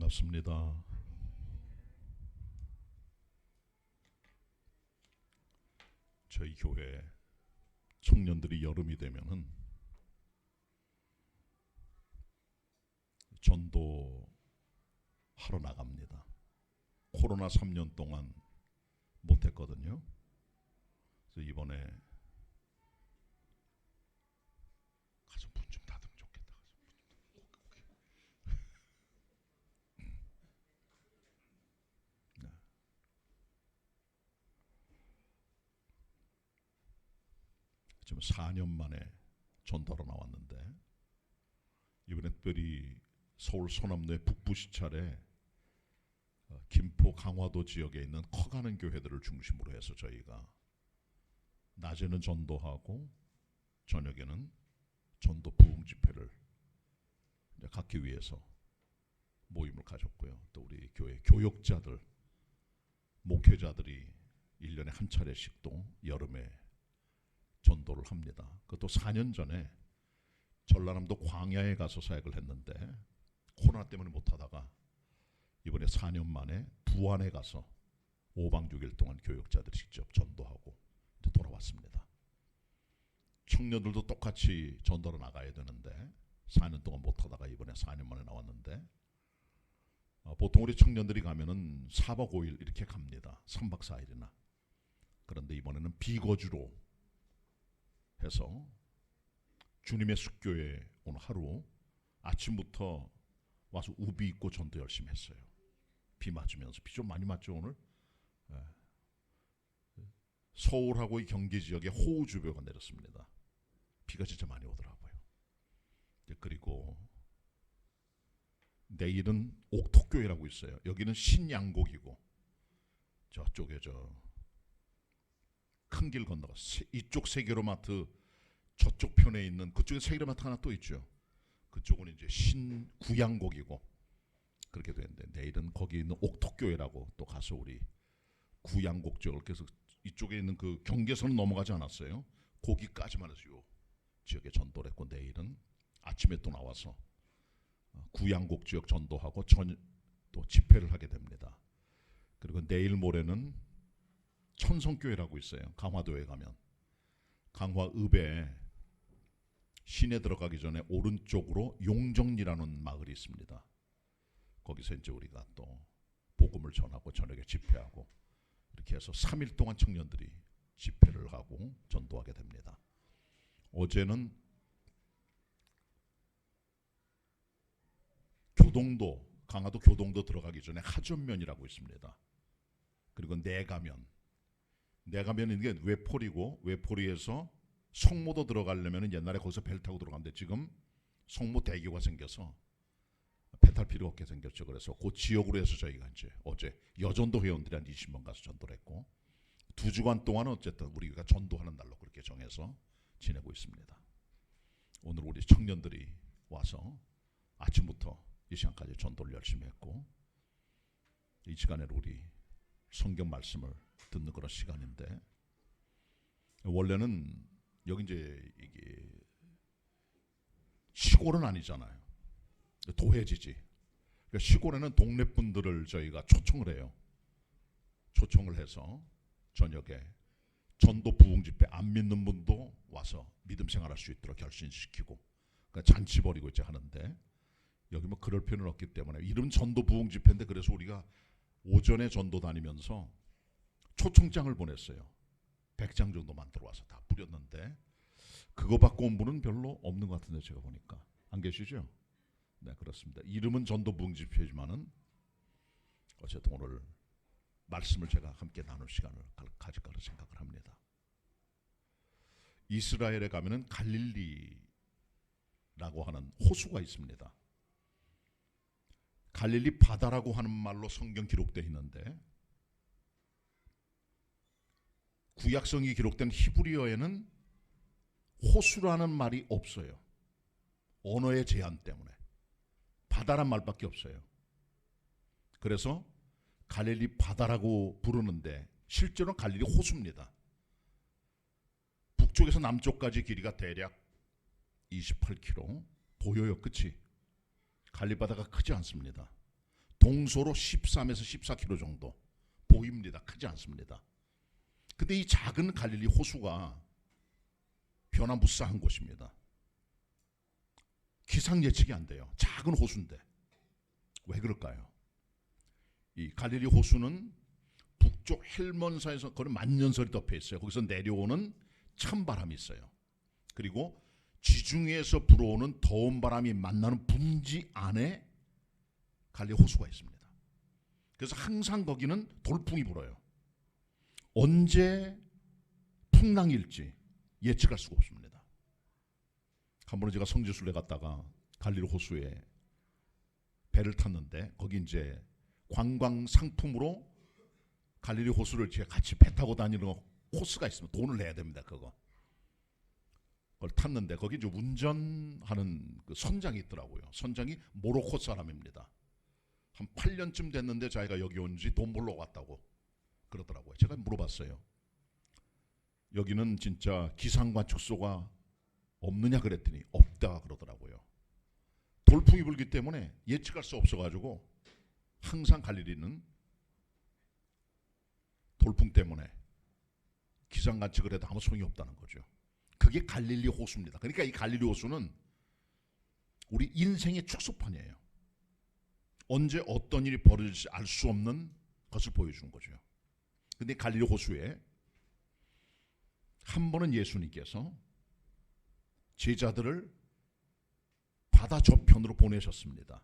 반갑습니다. 저희 교회 청년들이 여름이 되면은 전도 하러 나갑니다. 코로나 3년 동안 못했거든요. 그래서 이번에 가서 문 좀 닫으면 좋겠다. 네. 지금 4년 만에 전도하러 나왔는데 이번에 특별히 서울 소남로의 북부 시찰에 김포 강화도 지역에 있는 커가는 교회들을 중심으로 해서 저희가 낮에는 전도하고 저녁에는 전도 부흥 집회를 갖기 위해서 모임을 가졌고요. 또 우리 교회 교역자들, 목회자들이 1년에 한 차례씩 또 여름에 전도를 합니다. 그것도 4년 전에 전라남도 광야에 가서 사역을 했는데 코로나 때문에 못하다가 이번에 4년 만에 부안에 가서 5박 6일 동안 교역자들이 직접 전도하고 이제 돌아왔습니다. 청년들도 똑같이 전도로 나가야 되는데 4년 동안 못하다가 이번에 4년 만에 나왔는데 보통 우리 청년들이 가면은 4박 5일 이렇게 갑니다. 3박 4일이나. 그런데 이번에는 비거주로 해서 주님의 숙교에 오늘 하루 아침부터 와서 우비 입고 전도 열심히 했어요. 비 맞으면서. 비 좀 많이 맞죠 오늘? 네. 서울하고 이 경기 지역에 호우주의보가 내렸습니다. 비가 진짜 많이 오더라고요. 그리고 내일은 옥토교회라고 있어요. 여기는 신양곡이고 저쪽에 저 큰 길 건너가 이쪽 세계로마트 저쪽 편에 있는 그쪽에 세계로마트 하나 또 있죠. 그쪽은 이제 신구양곡이고 그렇게 되는데 내일은 거기 있는 옥토교회라고 또 가서 우리 구양곡 지역을 계속 이쪽에 있는 그 경계선은 넘어가지 않았어요. 거기까지만 해서 요 지역에 전도를 했고 내일은 아침에 또 나와서 구양곡 지역 전도하고 또 집회를 하게 됩니다. 그리고 내일 모레는 천성교회라고 있어요. 강화도에 가면 강화읍에 시내 들어가기 전에 오른쪽으로 용정리라는 마을이 있습니다. 거기서 이제 우리가 또 복음을 전하고 저녁에 집회하고 이렇게 해서 3일 동안 청년들이 집회를 하고 전도하게 됩니다. 어제는 교동도, 강화도 교동도 들어가기 전에 하전면이라고 있습니다. 그리고 내가면은 이게 외포리고 외포리에서 성모도 들어가려면 옛날에 거기서 배를 타고 들어갔는데 지금 성모 대교가 생겨서 배 탈 필요 없게 생겼죠. 그래서 그 지역으로 해서 저희가 이제 어제 여전도 회원들이 한 20명 가서 전도를 했고 2주간 동안은 어쨌든 우리가 전도하는 날로 그렇게 정해서 지내고 있습니다. 오늘 우리 청년들이 와서 아침부터 이 시간까지 전도를 열심히 했고 이 시간에 우리 성경 말씀을 듣는 그런 시간인데 원래는 여기 이제 이게 시골은 아니잖아요. 도회지지. 그러니까 시골에는 동네 분들을 저희가 초청을 해요. 초청을 해서 저녁에 전도 부흥 집회 안 믿는 분도 와서 믿음 생활할 수 있도록 결신시키고 그러니까 잔치 벌이고 이제 하는데 여기 뭐 그럴 필요는 없기 때문에 이름 전도 부흥 집회인데 그래서 우리가 오전에 전도 다니면서 초청장을 보냈어요. 100장 정도만 들어와서 다 뿌렸는데 그거 받고 온 분은 별로 없는 것 같은데 제가 보니까 안 계시죠? 네 그렇습니다. 이름은 전도 부흥 집회지만은 어쨌든 오늘 말씀을 제가 함께 나눌 시간을 가질 거라 생각을 합니다. 이스라엘에 가면은 갈릴리라고 하는 호수가 있습니다. 갈릴리 바다라고 하는 말로 성경 기록되어 있는데 구약성이 기록된 히브리어에는 호수라는 말이 없어요. 언어의 제한 때문에 바다란 말밖에 없어요. 그래서 갈릴리 바다라고 부르는데 실제로는 갈릴리 호수입니다. 북쪽에서 남쪽까지 길이가 대략 28km 보여요. 그치? 갈릴리 바다가 크지 않습니다. 동서로 13에서 14km 정도 보입니다. 크지 않습니다. 근데 이 작은 갈릴리 호수가 변화무쌍한 곳입니다. 기상 예측이 안 돼요. 작은 호수인데 왜 그럴까요? 이 갈릴리 호수는 북쪽 헬몬산에서 거의 만년설이 덮여 있어요. 거기서 내려오는 찬바람이 있어요. 그리고 지중해에서 불어오는 더운 바람이 만나는 분지 안에 갈릴리 호수가 있습니다. 그래서 항상 거기는 돌풍이 불어요. 언제 풍랑일지 예측할 수가 없습니다. 한 번은 제가 성지순례 갔다가 갈릴리 호수에 배를 탔는데 거기 이제 관광 상품으로 갈릴리 호수를 제가 같이 배 타고 다니는 코스가 있으면 돈을 내야 됩니다. 그걸 탔는데 거기 이제 운전하는 그 선장이 있더라고요. 선장이 모로코 사람입니다. 한 8년쯤 됐는데 자기가 여기 온 지 돈 벌러 왔다고 그러더라고요. 제가 물어봤어요. 여기는 진짜 기상관 축소가 없느냐 그랬더니 없다 그러더라고요. 돌풍이 불기 때문에 예측할 수 없어가지고 항상 갈릴리는 돌풍 때문에 기상 관측을 해도 아무 소용이 없다는 거죠. 그게 갈릴리 호수입니다. 그러니까 이 갈릴리 호수는 우리 인생의 축소판이에요. 언제 어떤 일이 벌어질지 알 수 없는 것을 보여주는 거죠. 근데 갈릴리 호수에 한 번은 예수님께서 제자들을 바다 저편으로 보내셨습니다.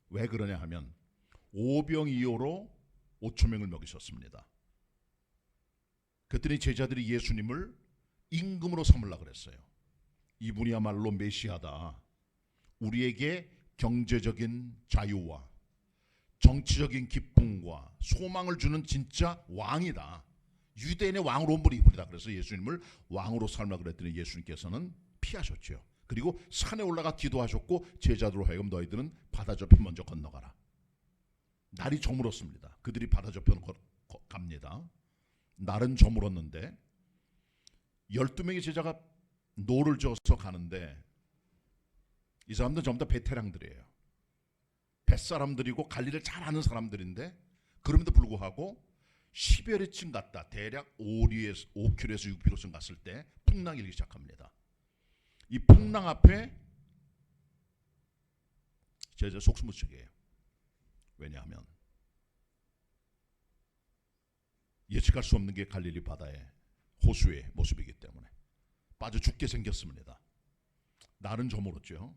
왜 그러냐 하면 오병이어로 5천 명을 먹이셨습니다. 그랬더니 제자들이 예수님을 임금으로 삼으려고 그랬어요. 이분이야말로 메시아다. 우리에게 경제적인 자유와 정치적인 기쁨과 소망을 주는 진짜 왕이다. 유대인의 왕으로 온 분이 이분이다. 그래서 예수님을 왕으로 삼으려고 그랬더니 예수님께서는 피하셨죠. 그리고 산에 올라가 기도하셨고 제자들로 하여금 너희들은 바다 저편 먼저 건너가라. 날이 저물었습니다. 그들이 바다 저편 갑니다. 날은 저물었는데 12명의 제자가 노를 저어서 가는데 이 사람들은 전부 다 베테랑들이에요. 뱃사람들이고 갈릴리를 잘 아는 사람들인데 그럼에도 불구하고 10여리쯤 갔다 대략 5km에서 6km쯤 갔을 때 풍랑이 일기 시작합니다. 이 풍랑 앞에 제자 속수무책이에요. 왜냐하면 예측할 수 없는 게 갈릴리 바다의 호수의 모습이기 때문에 빠져 죽게 생겼습니다. 날은 저물었죠.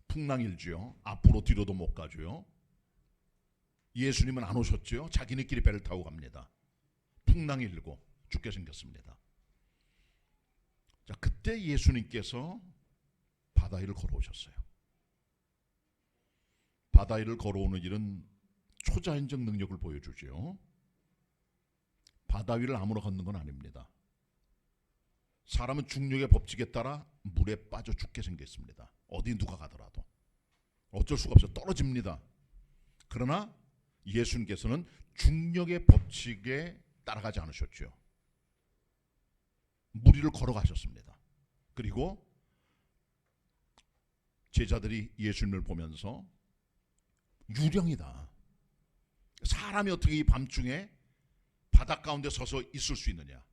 풍랑일지요. 앞으로 뒤로도 못 가죠. 예수님은 안 오셨죠. 자기네끼리 배를 타고 갑니다. 풍랑이 일고 죽게 생겼습니다. 자, 그때 예수님께서 바다 위를 걸어오셨어요. 바다 위를 걸어오는 일은 초자연적 능력을 보여주죠. 바다 위를 아무나 걷는 건 아닙니다. 사람은 중력의 법칙에 따라 물에 빠져 죽게 생겼습니다. 어디 누가 가더라도 어쩔 수가 없어요. 떨어집니다. 그러나 예수님께서는 중력의 법칙에 따라가지 않으셨죠. 물 위를 걸어가셨습니다. 그리고 제자들이 예수님을 보면서 유령이다. 사람이 어떻게 이 밤중에 바다 가운데 서서 있을 수 있느냐.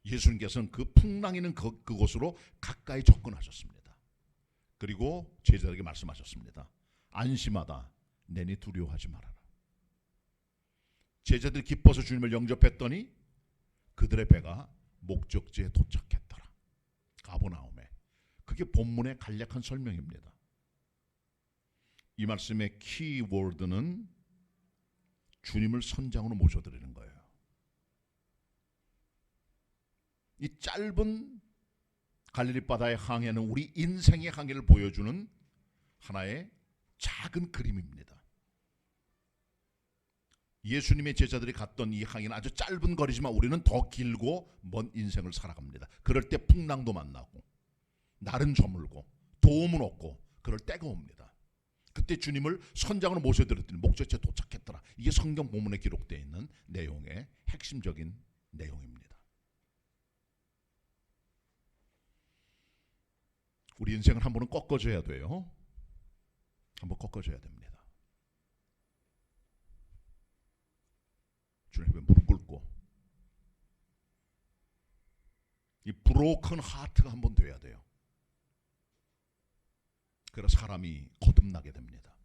예수님께서는 그 풍랑 있는 그곳으로 가까이 접근하셨습니다. 그리고 제자들에게 말씀하셨습니다. 안심하다. 내니 두려워하지 말아라. 제자들이 기뻐서 주님을 영접했더니 그들의 배가 목적지에 도착했더라. 가버나움에. 그게 본문의 간략한 설명입니다. 이 말씀의 키워드는 주님을 선장으로 모셔드리는 거예요. 이 짧은 갈릴리 바다의 항해는 우리 인생의 항해를 보여주는 하나의 작은 그림입니다. 예수님의 제자들이 갔던 이 항해는 아주 짧은 거리지만 우리는 더 길고 먼 인생을 살아갑니다. 그럴 때 풍랑도 만나고 날은 저물고 도움은 없고 그럴 때가 옵니다. 그때 주님을 선장으로 모셔드렸더니 목적지에 도착했더라. 이게 성경 본문에 기록되어 있는 내용의 핵심적인 내용입니다. 우리 인생을 한 번은 꺾어줘야 돼요. 한번 꺾어줘야 됩니다. 주님 앞에 무릎 꿇고 이 브로큰 하트가 한번 돼야 돼요. 그래서 사람이 거듭나게 됩니다.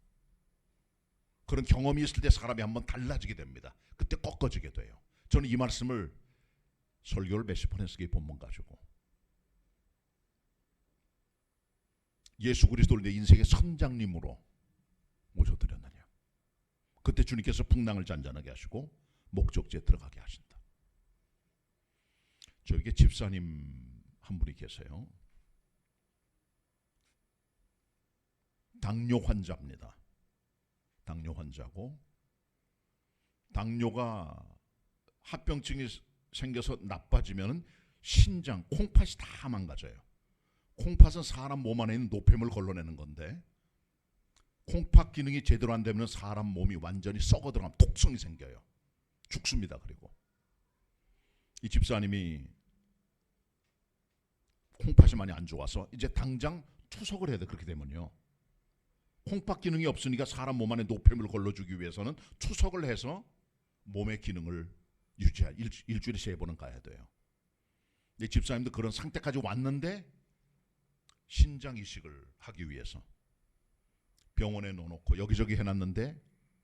그런 경험이 있을 때 사람이 한번 달라지게 됩니다. 그때 꺾어지게 돼요. 저는 이 말씀을 설교를 몇십 번 했으니 본문 가지고 예수 그리스도를 내 인생의 선장님으로 모셔드렸느냐. 그때 주님께서 풍랑을 잔잔하게 하시고 목적지에 들어가게 하신다. 저에게 집사님 한 분이 계세요. 당뇨 환자입니다. 당뇨 환자고 당뇨가 합병증이 생겨서 나빠지면 신장, 콩팥이 다 망가져요. 콩팥은 사람 몸 안에 있는 노폐물 걸러내는 건데 콩팥 기능이 제대로 안 되면 사람 몸이 완전히 썩어 들어가면 독성이 생겨요. 죽습니다. 그리고 이 집사님이 콩팥이 많이 안 좋아서 이제 당장 투석을 해야 돼. 그렇게 되면요. 콩팥 기능이 없으니까 사람 몸 안에 노폐물을 걸러주기 위해서는 투석을 해서 몸의 기능을 유지할 일주일에 3번은 가야 돼요. 이 집사님도 그런 상태까지 왔는데 신장 이식을 하기 위해서 병원에 넣어놓고 여기저기 해놨는데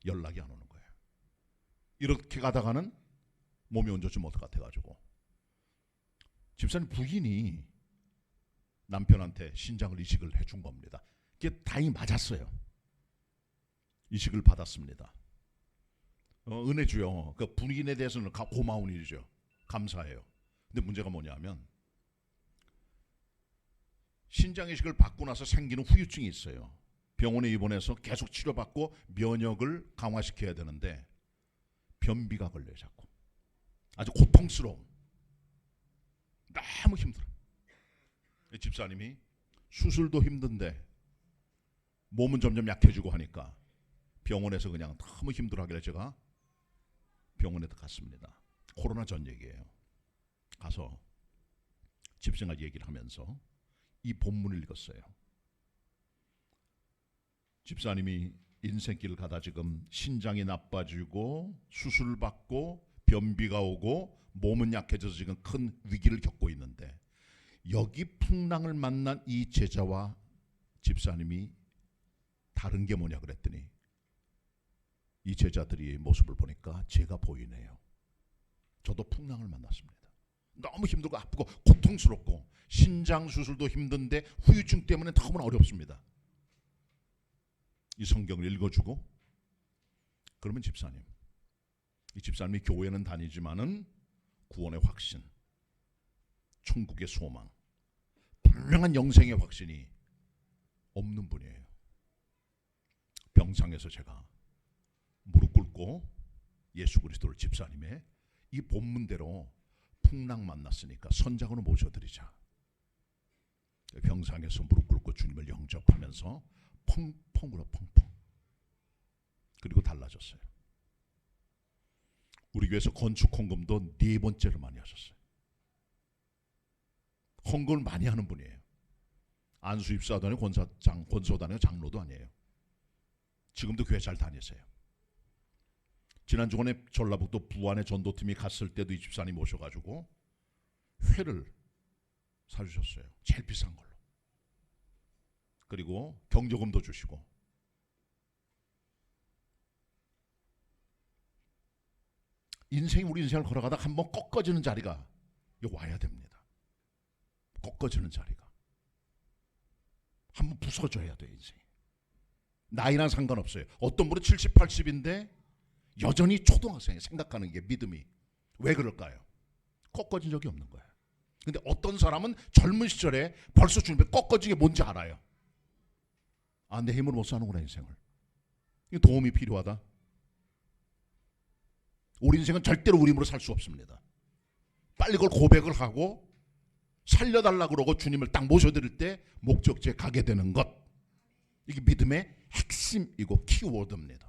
연락이 안 오는 거예요. 이렇게 가다가는 몸이 온전치 못할 것 같아가지고 집사님 부인이 남편한테 신장을 이식을 해준 겁니다. 그게 다행히 맞았어요. 이식을 받았습니다. 은혜주요. 그 부인에 대해서는 고마운 일이죠. 감사해요. 근데 문제가 뭐냐면 신장 이식을 받고 나서 생기는 후유증이 있어요. 병원에 입원해서 계속 치료받고 면역을 강화시켜야 되는데 변비가 걸려요. 자꾸. 아주 고통스러움. 너무 힘들어. 집사님이 수술도 힘든데 몸은 점점 약해지고 하니까 병원에서 그냥 너무 힘들어하길래 제가 병원에 갔습니다. 코로나 전 얘기예요. 가서 집사님과 얘기를 하면서 이 본문을 읽었어요. 집사님이 인생길을 가다 지금 신장이 나빠지고 수술을 받고 변비가 오고 몸은 약해져서 지금 큰 위기를 겪고 있는데 여기 풍랑을 만난 이 제자와 집사님이 다른 게 뭐냐 그랬더니 이 제자들의 모습을 보니까 제가 보이네요. 저도 풍랑을 만났습니다. 너무 힘들고 아프고 고통스럽고 신장 수술도 힘든데 후유증 때문에 너무나 어렵습니다. 이 성경을 읽어주고 그러면 집사님, 이 집사님이 교회는 다니지만은 구원의 확신, 천국의 소망, 분명한 영생의 확신이 없는 분이에요. 병상에서 제가 무릎 꿇고 예수 그리스도를 집사님의 이 본문대로 풍랑 만났으니까 선장으로 모셔드리자. 병상에서 무릎 꿇고 주님을 영접하면서 펑펑 울어 펑펑. 그리고 달라졌어요. 우리 교회에서 건축 헌금도 4번째로 많이 하셨어요. 헌금을 많이 하는 분이에요. 안수입사도 아니고 권소도 아니고 장로도 아니에요. 지금도 교회 잘 다니세요. 지난 주간에 전라북도 부안에 전도팀이 갔을 때도 이 집사님 모셔가지고 회를 사주셨어요. 제일 비싼 걸로. 그리고 경조금도 주시고. 우리 인생을 걸어가다 한번 꺾어지는 자리가 와야 됩니다. 꺾어지는 자리가. 한번 부서져야 돼 인생이. 나이랑 상관없어요. 어떤 분은 70, 80인데 여전히 초등학생이 생각하는 게 믿음이. 왜 그럴까요? 꺾어진 적이 없는 거예요. 근데 어떤 사람은 젊은 시절에 벌써 주님의 꺾어진 게 뭔지 알아요. 아, 내 힘으로 못 사는구나 인생을. 이 도움이 필요하다. 우리 인생은 절대로 우리 힘으로 살 수 없습니다. 빨리 그걸 고백을 하고 살려달라고 그러고 주님을 딱 모셔드릴 때 목적지에 가게 되는 것. 이게 믿음의 핵심이고 키워드입니다.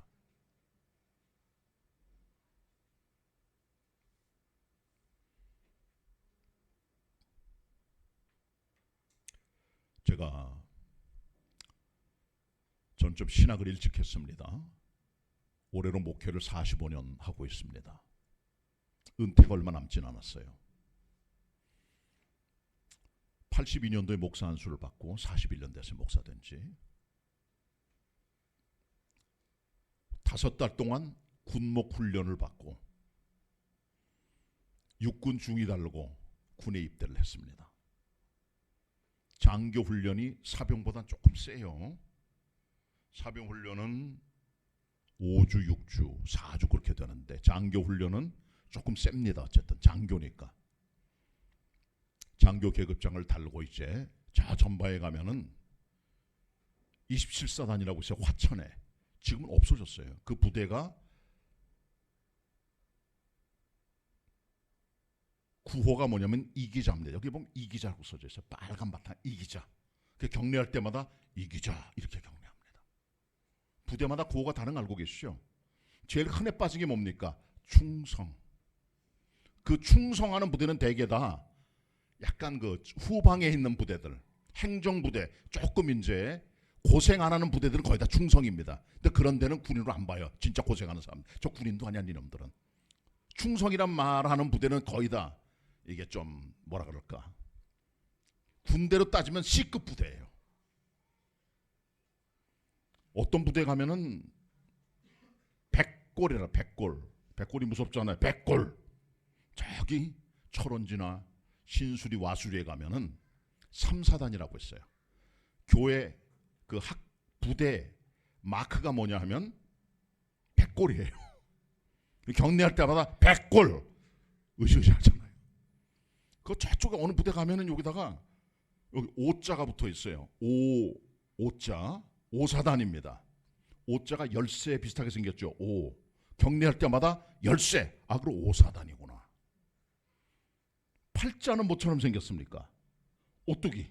제가 전 좀 신학을 일찍 했습니다. 올해로 목회를 45년 하고 있습니다. 은퇴가 얼마 남진 않았어요. 82년도에 목사 안수를 받고 41년 됐어요. 목사 된 지. 5달 동안 군목 훈련을 받고 육군 중위 달고 군에 입대를 했습니다. 장교 훈련이 사병보다 조금 세요. 사병 훈련은 5주, 6주, 4주 그렇게 되는데 장교 훈련은 조금 셉니다. 어쨌든 장교니까. 장교 계급장을 달고 이제 저 전바에 가면은 27사단이라고 있어요. 화천에. 지금은 없어졌어요. 그 부대가 구호가 뭐냐면 이기자입니다. 여기 보면 이기자라고 써져 있어요. 빨간 바탕 이기자. 경례할 때마다 이기자 이렇게 경례합니다. 부대마다 구호가 다른 거 알고 계시죠? 제일 흔해 빠진 게 뭡니까? 충성. 그 충성하는 부대는 대개 다 약간 그 후방에 있는 부대들, 행정부대, 조금 이제 고생 안 하는 부대들은 거의 다 충성입니다. 근데 그런 데는 군인으로 안 봐요. 진짜 고생하는 사람. 저 군인도 아니야 이놈들은. 충성이란 말하는 부대는 거의 다 이게 좀 뭐라 그럴까? 군대로 따지면 C급 부대예요. 어떤 부대 가면은 백골이라 백골. 백골이 무섭잖아요. 백골. 저기 철원지나 신수리 와수리에 가면은 3사단이라고 있어요. 교회 그 학 부대 마크가 뭐냐 하면 백골이에요. 경례할 때마다 백골 으쌰으쌰하잖아요. 그 저쪽에 어느 부대 가면은 여기다가 여기 오자가 붙어 있어요. 오자 5사단입니다. 오자가 열쇠 비슷하게 생겼죠. 오 경례할 때마다 열쇠. 아 그럼 5사단이구나. 팔자는 뭐처럼 생겼습니까? 오뚜기.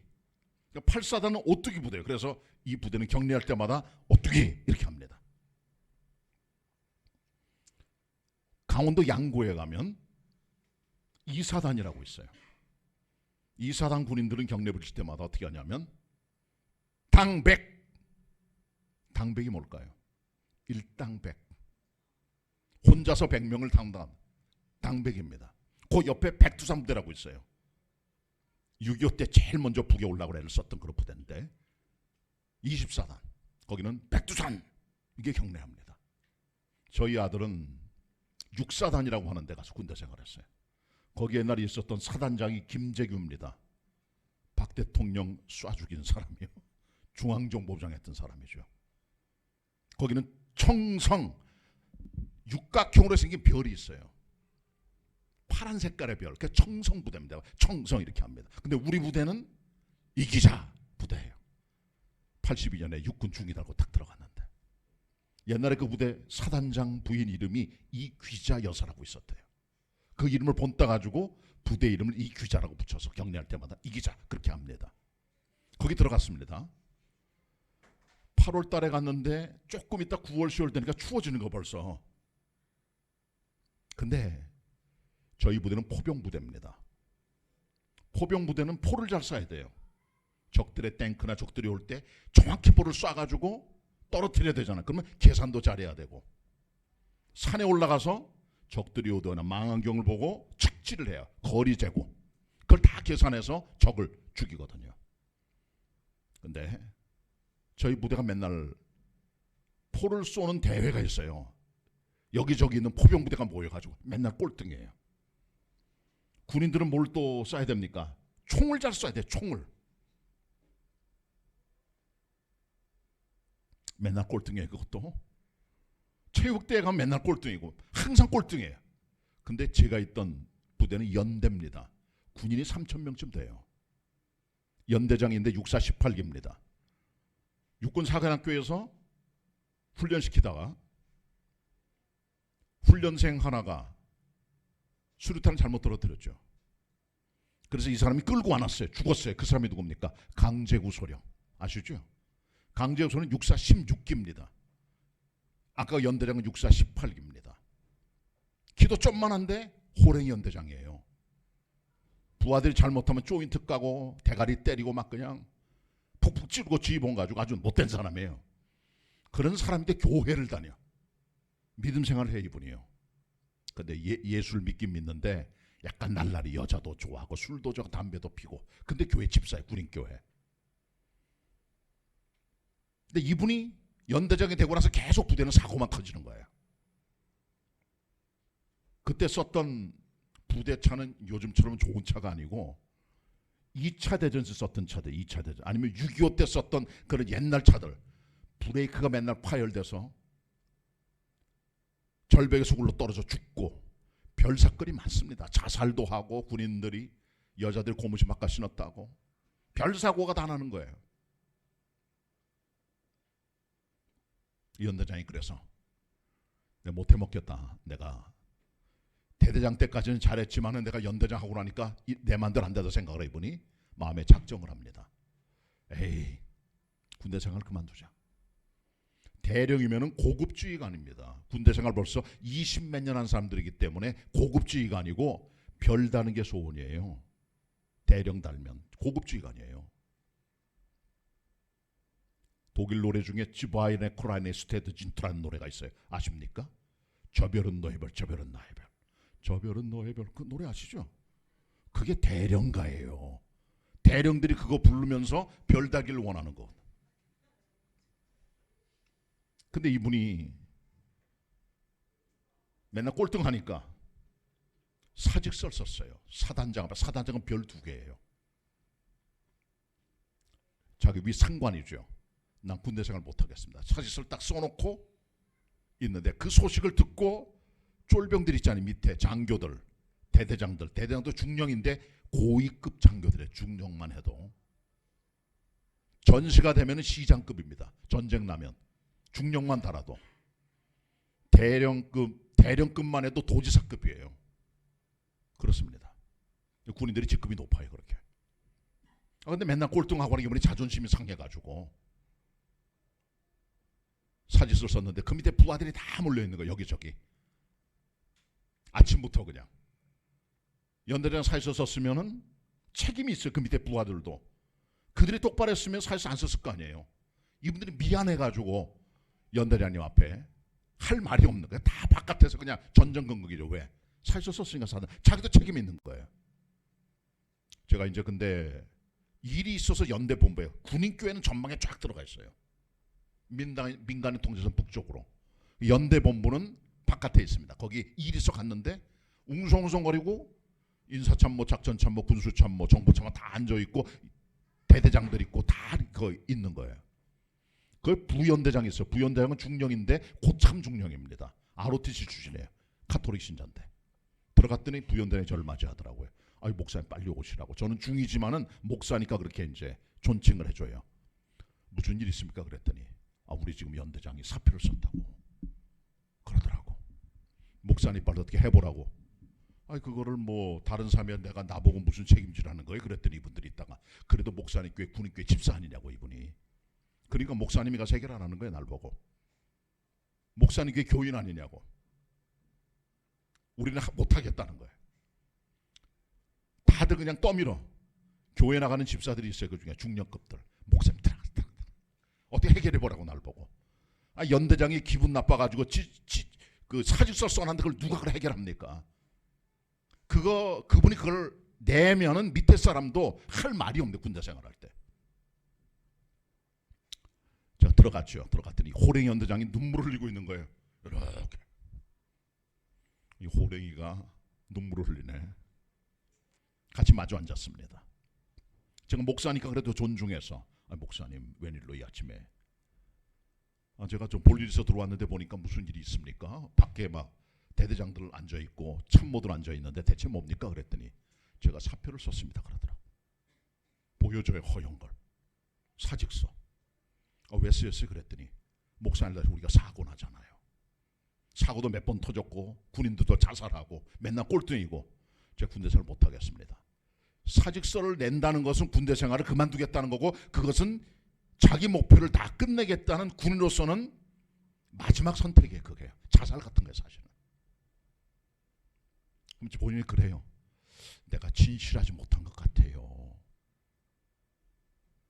그러니까 8사단은 오뚜기 부대예요. 그래서 이 부대는 경례할 때마다 오뚜기 이렇게 합니다. 강원도 양구에 가면 2사단이라고 있어요. 2사단 군인들은 경례 부칠 때마다 어떻게 하냐면 당백. 당백이 뭘까요? 일당백. 혼자서 100명을 당당한 당백입니다. 그 옆에 백두산 부대라고 있어요. 6.25 때 제일 먼저 북에 올라오고 애를 썼던 그런 부대인데 20사단. 거기는 백두산. 이게 경례합니다. 저희 아들은 6사단이라고 하는 데 가서 군대 생활했어요. 거기 옛날에 있었던 사단장이 김재규입니다. 박 대통령 쏴 죽인 사람이요. 중앙정보부장 했던 사람이죠. 거기는 청성 육각형으로 생긴 별이 있어요. 파란 색깔의 별. 그 청성 부대입니다. 청성 이렇게 합니다. 근데 우리 부대는 이기자 부대예요. 82년에 육군 중위 달고 딱 들어갔는데 옛날에 그 부대 사단장 부인 이름이 이귀자 여사라고 있었대요. 그 이름을 본따 가지고 부대 이름을 이귀자라고 붙여서 경례할 때마다 이기자 그렇게 합니다. 거기 들어갔습니다. 8월 달에 갔는데 조금 있다 9월 10월 되니까 추워지는 거 벌써. 근데 저희 부대는 포병부대입니다. 포병부대는 포를 잘 쏴야 돼요. 적들의 탱크나 적들이 올 때 정확히 포를 쏴가지고 떨어뜨려야 되잖아. 그러면 계산도 잘해야 되고 산에 올라가서 적들이 오거나 망원경을 보고 측지를 해요. 거리 재고. 그걸 다 계산해서 적을 죽이거든요. 근데 저희 부대가 맨날 포를 쏘는 대회가 있어요. 여기저기 있는 포병부대가 모여가지고 맨날 꼴등이에요. 군인들은 뭘 또 쏴야 됩니까? 총을 잘 쏴야 돼. 총을. 맨날 꼴등이에요. 그것도. 체육대회 가면 맨날 꼴등이고 항상 꼴등이에요. 근데 제가 있던 부대는 연대입니다. 군인이 3,000명쯤 돼요. 연대장인데 6418기입니다. 육군사관학교에서 훈련시키다가 훈련생 하나가 수류탄을 잘못 떨어뜨렸죠. 그래서 이 사람이 끌고 와놨어요. 죽었어요. 그 사람이 누굽니까? 강제구 소령. 아시죠? 강제구 소령은 6416기입니다. 아까 연대장은 6418기입니다. 키도 좀만한데 호랭이 연대장이에요. 부하들이 잘못하면 조인트 까고 대가리 때리고 막 그냥 푹푹 찌르고 지휘봉 가지고 아주 못된 사람이에요. 그런 사람인데 교회를 다녀. 믿음 생활을 해 이분이요. 근데 예수를 믿긴 믿는데 약간 날라리 여자도 좋아하고 술도 좋아하고 담배도 피고. 근데 교회 집사예요. 군인교회. 근데 이분이 연대장이 되고 나서 계속 부대는 사고만 터지는 거예요. 그때 썼던 부대차는 요즘처럼 좋은 차가 아니고 2차 대전에서 썼던 차들, 2차 대전 아니면 6.25 때 썼던 그런 옛날 차들, 브레이크가 맨날 파열돼서 절벽의 수굴로 떨어져 죽고 별 사건이 많습니다. 자살도 하고 군인들이 여자들 고무신 바깥 신었다고 별 사고가 다 나는 거예요. 이 연대장이 그래서 내가 못해 먹겠다. 내가 대대장 때까지는 잘했지만은 내가 연대장 하고 나니까 내 맘대로 안 돼서 생각을 해보니 마음에 작정을 합니다. 에이, 군대 생활 그만두자. 대령이면은 고급주의가 아닙니다. 군대 생활 벌써 20몇 년 한 사람들이기 때문에 고급주의가 아니고 별 다는 게 소원이에요. 대령 달면 고급주의가 아니에요. 독일 노래 중에 지바이네 코라이네 스테드 진트라는 노래가 있어요. 아십니까? 저 별은 너의 별, 저 별은 나의 별, 저 별은 너의 별. 그 노래 아시죠? 그게 대령가예요. 대령들이 그거 부르면서 별 다기를 원하는 거. 근데 이분이 맨날 꼴등하니까 사직서를 썼어요. 사단장은 별 2개예요. 자기 위 상관이죠. 난 군대 생활 못하겠습니다. 사직서를 딱 써놓고 있는데 그 소식을 듣고 쫄병들 있잖아요. 밑에 장교들, 대대장도 중령인데 고위급 장교들의 중령만 해도 전시가 되면 시장급입니다. 전쟁 나면 중령만 달아도 대령급만 해도 도지사급이에요. 그렇습니다. 군인들이 직급이 높아요. 그렇게. 근데 맨날 꼴등하고 하는 게 우리 자존심이 상해가지고 사직서를 썼는데 그 밑에 부하들이 다 몰려있는 거예요. 여기저기. 아침부터 그냥. 연대장 사직서 썼으면은 책임이 있어요. 그 밑에 부하들도. 그들이 똑바로 했으면 사직서 안 썼을 거 아니에요. 이분들이 미안해가지고 연대장님 앞에 할 말이 없는 거예요. 다 바깥에서 그냥 전전긍긍이죠. 왜? 사직서 썼으니까 사는. 자기도 책임이 있는 거예요. 제가 이제 근데 일이 있어서 연대본부에 군인교회는 전방에 쫙 들어가 있어요. 민간인 통제선 북쪽으로. 연대본부는 바깥에 있습니다. 거기 일이 있어 갔는데 웅성웅성거리고 인사참모, 작전참모, 군수참모, 정보참모 다 앉아있고 대대장들 있고 다 거기 있는 거예요. 그 부연대장이 있어요. 부연대장은 중령인데 고참 중령입니다. ROTC 출신이에요. 카톨릭 신자인데. 들어갔더니 부연대장이 저를 맞이하더라고요. 아유, 목사님 빨리 오시라고. 저는 중이지만은 목사니까 그렇게 이제 존칭을 해줘요. 무슨 일 있습니까? 그랬더니 우리 지금 연대장이 사표를 썼다고 그러더라고. 목사님 빨리 어떻게 해보라고. 그거를 뭐 다른 사람이 내가 나보고 무슨 책임지라는 거예요. 그랬더니 이분들이 있다가 그래도 목사님 교회 군인교회 집사 아니냐고 이분이. 그러니까 목사님이 가서 해결 안 하는 거예요. 날 보고. 목사님 교회 교인 아니냐고. 우리는 못하겠다는 거예요. 다들 그냥 떠밀어. 교회 나가는 집사들이 있어요. 그 중에 중령급들. 목사님 어떻게 해결해보라고 날 보고. 연대장이 기분 나빠가지고 그 사직서 써놨는데 그걸 누가 그걸 해결합니까? 그분이 그걸 내면은 밑에 사람도 할 말이 없는데 군대 생활할 때. 제가 들어갔죠. 들어갔더니 호랭이 연대장이 눈물을 흘리고 있는 거예요. 이렇게. 이 호랭이가 눈물을 흘리네. 같이 마주 앉았습니다. 제가 목사니까 그래도 존중해서 목사님 웬일로 이 아침에 제가 좀 볼 일 있어 들어왔는데 보니까 무슨 일이 있습니까? 밖에 막 대대장들 앉아있고 참모들 앉아있는데 대체 뭡니까? 그랬더니 제가 사표를 썼습니다. 그러더라고. 보여줘요. 허연 걸. 사직서. 왜 쓰였어요? 그랬더니 목사님 우리가 사고 나잖아요. 사고도 몇 번 터졌고 군인들도 자살하고 맨날 꼴등이고 제가 군대 생활 못하겠습니다. 사직서를 낸다는 것은 군대 생활을 그만두겠다는 거고 그것은 자기 목표를 다 끝내겠다는 군인으로서는 마지막 선택이에요. 그게 자살 같은 거예요. 사실은. 그럼 본인이 그래요. 내가 진실하지 못한 것 같아요.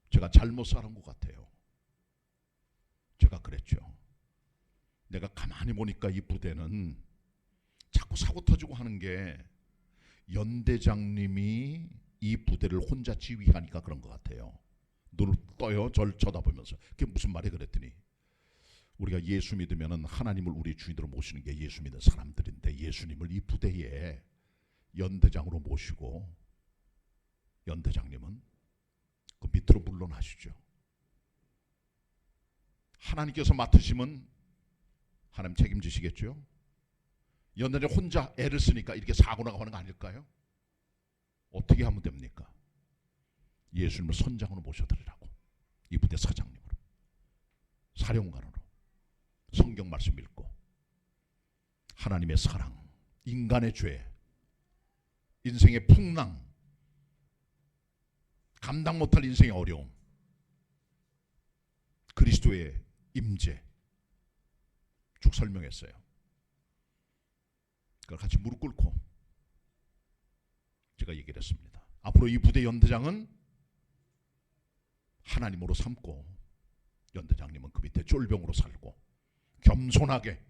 제가 잘못 살은 것 같아요. 제가 그랬죠. 내가 가만히 보니까 이 부대는 자꾸 사고 터지고 하는 게 연대장님이 이 부대를 혼자 지휘하니까 그런 것 같아요. 눈을 떠요. 절 쳐다보면서. 그게 무슨 말이 그랬더니 우리가 예수 믿으면 하나님을 우리 주인으로 모시는 게 예수 믿는 사람들인데 예수님을 이 부대에 연대장으로 모시고 연대장님은 그 밑으로 물러나시죠. 하나님께서 맡으시면 하나님 책임지시겠죠. 연대장 혼자 애를 쓰니까 이렇게 사고 나가고 하는 거 아닐까요? 어떻게 하면 됩니까? 예수님을 선장으로 모셔드리라고. 이 부대 사장님으로, 사령관으로 성경 말씀 읽고 하나님의 사랑, 인간의 죄, 인생의 풍랑, 감당 못할 인생의 어려움, 그리스도의 임재 쭉 설명했어요. 그걸 같이 무릎 꿇고 제가 얘기를 했습니다. 앞으로 이 부대 연대장은 하나님으로 삼고 연대장님은 그 밑에 쫄병으로 살고 겸손하게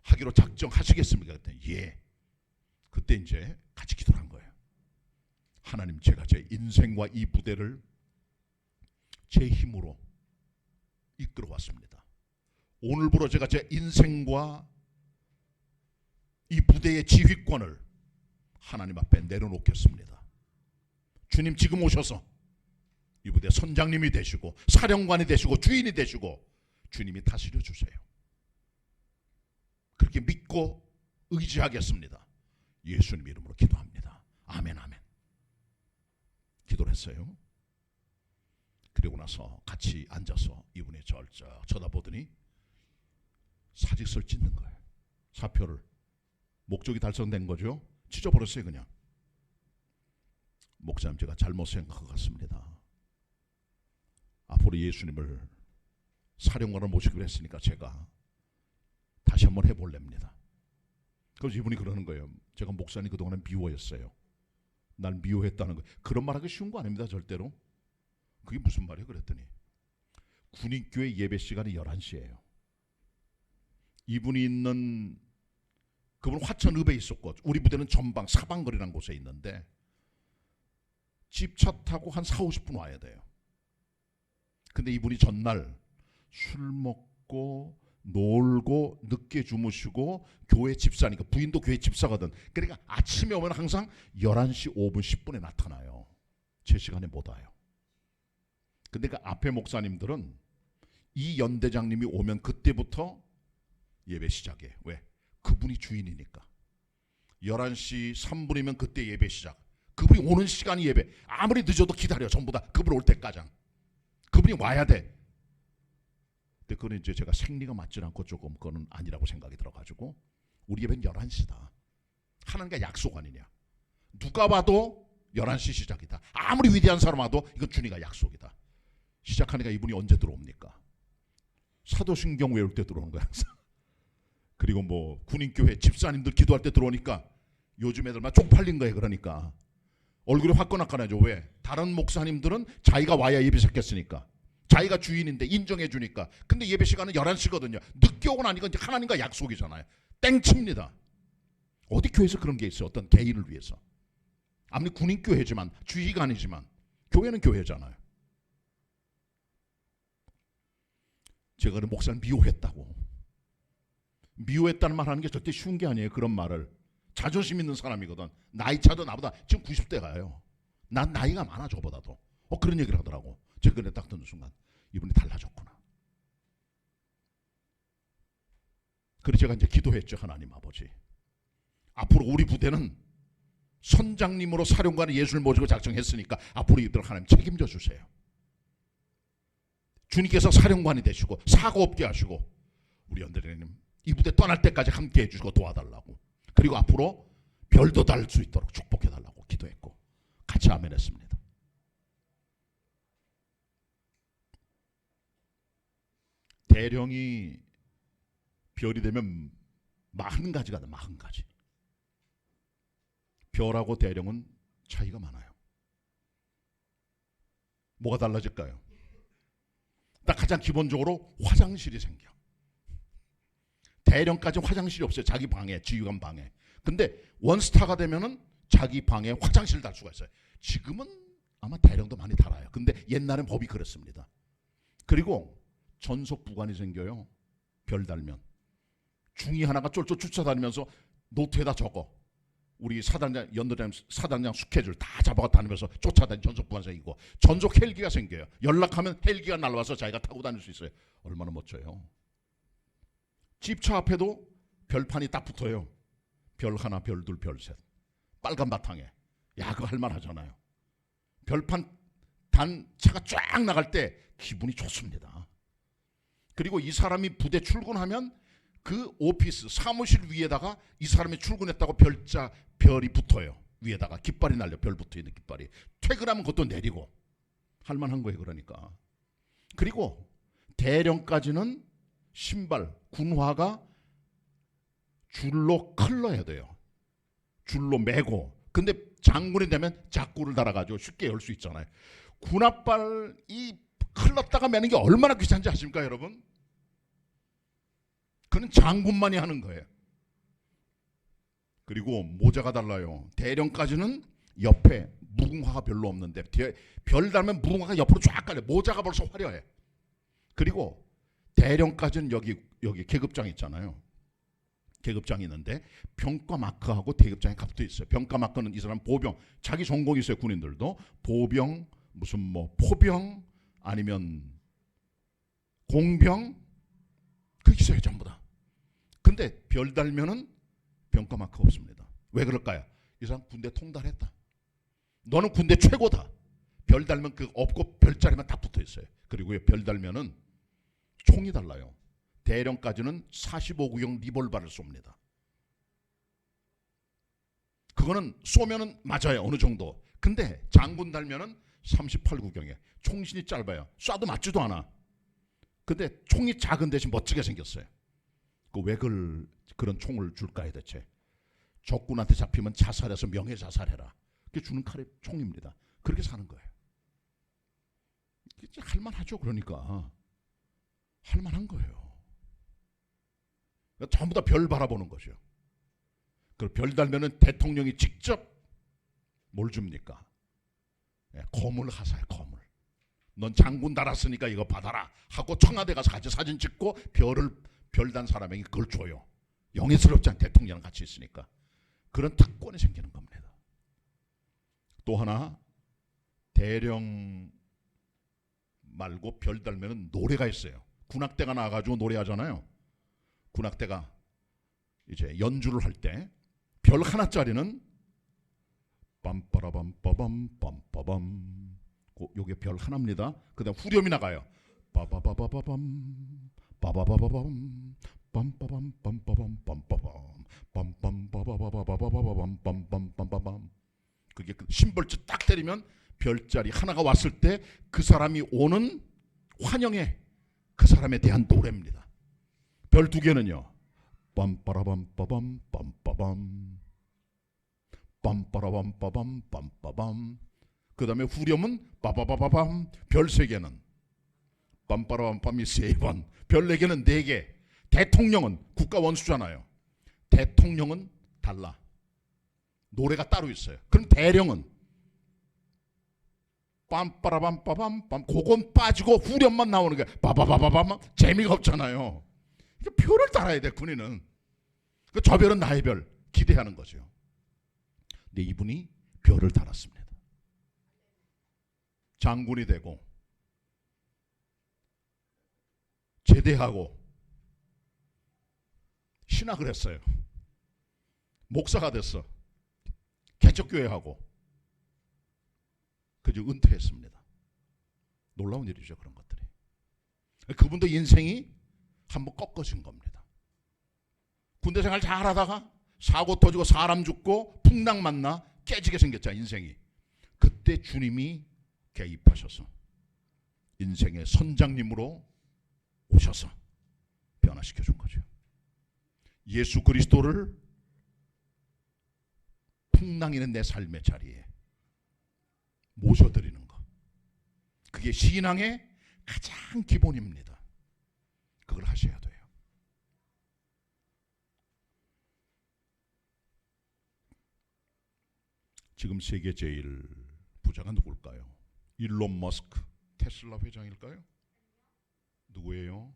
하기로 작정하시겠습니까? 그때 예. 그때 이제 같이 기도를 한 거예요. 하나님, 제가 제 인생과 이 부대를 제 힘으로 이끌어 왔습니다. 오늘부로 제가 제 인생과 이 부대의 지휘권을 하나님 앞에 내려놓겠습니다. 주님, 지금 오셔서 이 부대 선장님이 되시고 사령관이 되시고 주인이 되시고 주님이 다스려 주세요. 그렇게 믿고 의지하겠습니다. 예수님 이름으로 기도합니다. 아멘, 아멘. 기도를 했어요. 그리고 나서 같이 앉아서 이분이 저를 쳐다보더니 사직서를 찢는 거예요. 사표를. 목적이 달성된 거죠. 찢어버렸어요. 그냥. 목사님, 제가 잘못 생각한 것 같습니다. 앞으로 예수님을 사령관을 모시기로 했으니까 제가 다시 한번 해볼랍니다. 그래서 이분이 그러는 거예요. 제가 목사님 그동안에 미워했어요. 날 미워했다는 거. 그런 말하기 쉬운 거 아닙니다. 절대로. 그게 무슨 말이에요? 그랬더니 군인교회 예배 시간이 11시예요. 이분이 있는 그분 화천읍에 있었고 우리 부대는 전방 사방거리라는 곳에 있는데 집차 타고 한 40-50분 와야 돼요. 근데 이분이 전날 술 먹고 놀고 늦게 주무시고 교회 집사니까 부인도 교회 집사거든. 그러니까 아침에 오면 항상 11시 5분 10분에 나타나요. 제 시간에 못 와요. 근데 그 앞에 목사님들은 이 연대장님이 오면 그때부터 예배 시작이에요. 왜? 그분이 주인이니까. 11시 3분이면 그때 예배 시작. 그분이 오는 시간이 예배. 아무리 늦어도 기다려. 전부 다 그분 올 때까지. 그분이 와야 돼. 근데 그건 이제 제가 생리가 맞지 않고 조금 그거는 아니라고 생각이 들어가지고 우리 예배는 11시다. 하나님과 약속 아니냐. 누가 봐도 11시 시작이다. 아무리 위대한 사람 와도 이건 주님과 약속이다. 시작하니까 이분이 언제 들어옵니까? 사도신경 외울 때 들어오는 거야 항상. 그리고 뭐 군인교회 집사님들 기도할 때 들어오니까 요즘 애들만 쪽팔린 거예요. 그러니까 얼굴이 화끈화끈하죠. 왜? 다른 목사님들은 자기가 와야 예배 시작했으니까 자기가 주인인데 인정해 주니까. 근데 예배 시간은 11시거든요. 늦게 오고 나니까 이제 하나님과 약속이잖아요. 땡칩니다. 어디 교회에서 그런 게 있어요. 어떤 개인을 위해서. 아무리 군인교회지만 주의가 아니지만 교회는 교회잖아요. 제가 목사님 미워했다고. 미워했다는 말 하는 게 절대 쉬운 게 아니에요. 그런 말을. 자존심 있는 사람이거든. 나이 차도 나보다 지금 90대 가요. 난 나이가 많아 저보다도. 그런 얘기를 하더라고. 제가 그래 딱 듣는 순간 이분이 달라졌구나. 그래서 제가 이제 기도했죠. 하나님 아버지, 앞으로 우리 부대는 선장님으로 사령관의 예수를 모시고 작정했으니까 앞으로 이들 하나님 책임져 주세요. 주님께서 사령관이 되시고 사고 없게 하시고 우리 연대장님 이 부대 떠날 때까지 함께 해주시고 도와달라고. 그리고 앞으로 별도 달 수 있도록 축복해달라고 기도했고 같이 아멘 했습니다. 대령이 별이 되면 40가지가 돼. 40가지. 별하고 대령은 차이가 많아요. 뭐가 달라질까요? 딱 가장 기본적으로 화장실이 생겨. 대령까지 화장실이 없어요. 자기 방에, 지휘관 방에. 근데 원스타가 되면은 자기 방에 화장실 달 수가 있어요. 지금은 아마 대령도 많이 달아요. 근데 옛날엔 법이 그랬습니다. 그리고 전속 부관이 생겨요. 별 달면. 중이 하나가 쫄쫄 쫓아다니면서 노트에다 적어. 우리 사단장, 연도장 사단장 스케줄 다 잡아가 다니면서 쫓아다니는 전속 부관이 생기고, 전속 헬기가 생겨요. 연락하면 헬기가 날아와서 자기가 타고 다닐 수 있어요. 얼마나 멋져요. 집차 앞에도 별판이 딱 붙어요. 별 하나, 별 둘, 별 셋. 빨간 바탕에. 야, 그거 할만하잖아요. 별판 단 차가 쫙 나갈 때 기분이 좋습니다. 그리고 이 사람이 부대 출근하면 그 오피스 사무실 위에다가 이 사람이 출근했다고 별이 붙어요. 위에다가 깃발이 날려. 별 붙어있는 깃발이. 퇴근하면 그것도 내리고. 할만한 거예요. 그러니까. 그리고 대령까지는 신발, 군화가 줄로 클러야 돼요. 줄로 매고. 근데 장군이 되면 자꾸를 달아가지고 쉽게 열 수 있잖아요. 군화발이 클렀다가 매는 게 얼마나 귀찮은지 아십니까, 여러분? 그는 장군만이 하는 거예요. 그리고 모자가 달라요. 대령까지는 옆에 무궁화가 별로 없는데 별 달면 무궁화가 옆으로 쫙 깔려. 모자가 벌써 화려해. 그리고 대령까지는 여기 계급장 있잖아요. 계급장이 있는데 병과 마크하고 대급장에 붙어 있어요. 병과 마크는 이 사람 보병, 자기 전공이 있어요. 군인들도 보병, 무슨 뭐 포병, 아니면 공병, 그게 있어요. 전부 다. 근데 별 달면은 병과 마크가 없습니다. 왜 그럴까요? 이 사람 군대 통달했다. 너는 군대 최고다. 별 달면 그 없고 별자리만 다 붙어 있어요. 그리고 별 달면은 총이 달라요. 대령까지는 45구경 리볼바를 쏩니다. 그거는 쏘면은 맞아요. 어느 정도. 근데 장군 달면은 38구경에 총신이 짧아요. 쏴도 맞지도 않아. 근데 총이 작은 대신 멋지게 생겼어요. 왜 그런 총을 줄까요 대체? 적군한테 잡히면 자살해서 명예자살해라. 그게 주는 칼의 총입니다. 그렇게 사는 거예요. 할만하죠. 그러니까 할만한 거예요. 전부 다 별 바라보는 거죠. 별 달면은 대통령이 직접 뭘 줍니까? 거물 하사야. 거물. 넌 장군 달았으니까 이거 받아라 하고 청와대 가서 같이 사진 찍고 별단 사람에게 그걸 줘요. 영예스럽지 않게 대통령이랑 같이 있으니까. 그런 특권이 생기는 겁니다. 또 하나, 대령 말고 별 달면은 노래가 있어요. 군악대가 나와가지고 노래하잖아요. 군악대가 이제 연주를 할 때 별 하나짜리는 빰빠라밤빠밤 빰빠밤, 요게 별 하나입니다. 그다음 후렴이 나가요. 빠바바바밤 빠바바바밤 빰빠밤 빰빠밤 빰빠밤 빰빰 빠바바바바바밤 빰빰빰빰빰. 그게 심벌주 딱 때리면 별자리 하나가 왔을 때 그 사람이 오는 환영에 그 사람에 대한 노래입니다. 별 두 개는요. 빰빠라밤 빠밤 빰빠밤 빰빠라밤 빠밤 빰빠밤. 그 다음에 후렴은 빠바바바밤. 별 세 개는 빰빠라밤 빰이 세 번, 별 네 개는 네 개. 대통령은 국가 원수잖아요. 대통령은 달라. 노래가 따로 있어요. 그럼 대령은 빰빠라밤 빠밤 빰, 그건 빠지고 후렴만 나오는 게 빠바바바밤. 재미가 없잖아요. 별을 따라야 돼. 군인은 저 별은 나의 별 기대하는 거죠. 근데 이분이 별을 달았습니다. 장군이 되고 제대하고 신학을 했어요. 목사가 됐어. 개척교회하고 그저 은퇴했습니다. 놀라운 일이죠. 그런 것들이. 그분도 인생이 한번 꺾어진 겁니다. 군대 생활 잘하다가 사고 터지고 사람 죽고 풍랑 만나 깨지게 생겼잖아. 인생이. 그때 주님이 개입하셔서 인생의 선장님으로 오셔서 변화시켜 준 거죠. 예수 그리스도를 풍랑 있는 내 삶의 자리에 모셔드리는 것. 그게 신앙의 가장 기본입니다. 그걸 하셔야 돼요. 지금 세계 제일 부자가 누굴까요? 일론 머스크, 테슬라 회장일까요? 누구예요?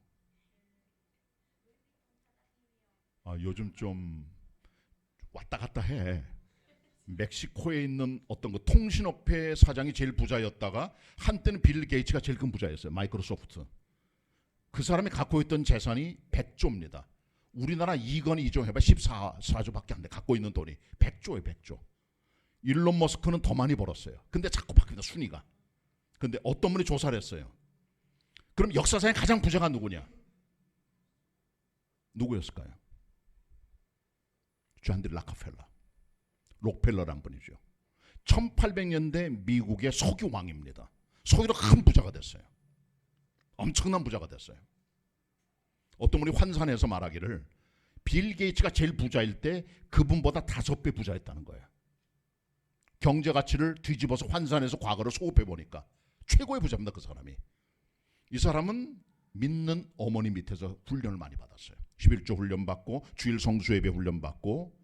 요즘 좀 왔다 갔다 해. 멕시코에 있는 어떤 그 통신업체 사장이 제일 부자였다가 한때는 빌 게이츠가 제일 큰 부자였어요. 마이크로소프트. 그 사람이 갖고 있던 재산이 100조입니다. 우리나라 2건 2조 해봐 14조밖에 안 돼. 갖고 있는 돈이 100조예요. 100조. 일론 머스크는 더 많이 벌었어요. 근데 자꾸 바뀝니다. 순위가. 근데 어떤 분이 조사를 했어요. 그럼 역사상에 가장 부자가 누구냐? 누구였을까요? 존 디 락펠러. 록펠러란 분이죠. 1800년대 미국의 석유 왕입니다. 석유로 큰 부자가 됐어요. 엄청난 부자가 됐어요. 어떤 분이 환산해서 말하기를 빌 게이츠가 제일 부자일 때 그분보다 5배 부자였다는 거예요. 경제 가치를 뒤집어서 환산해서 과거를 소급해 보니까 최고의 부자입니다. 그 사람이. 이 사람은 믿는 어머니 밑에서 훈련을 많이 받았어요. 11조 훈련 받고 주일 성수 예배 훈련 받고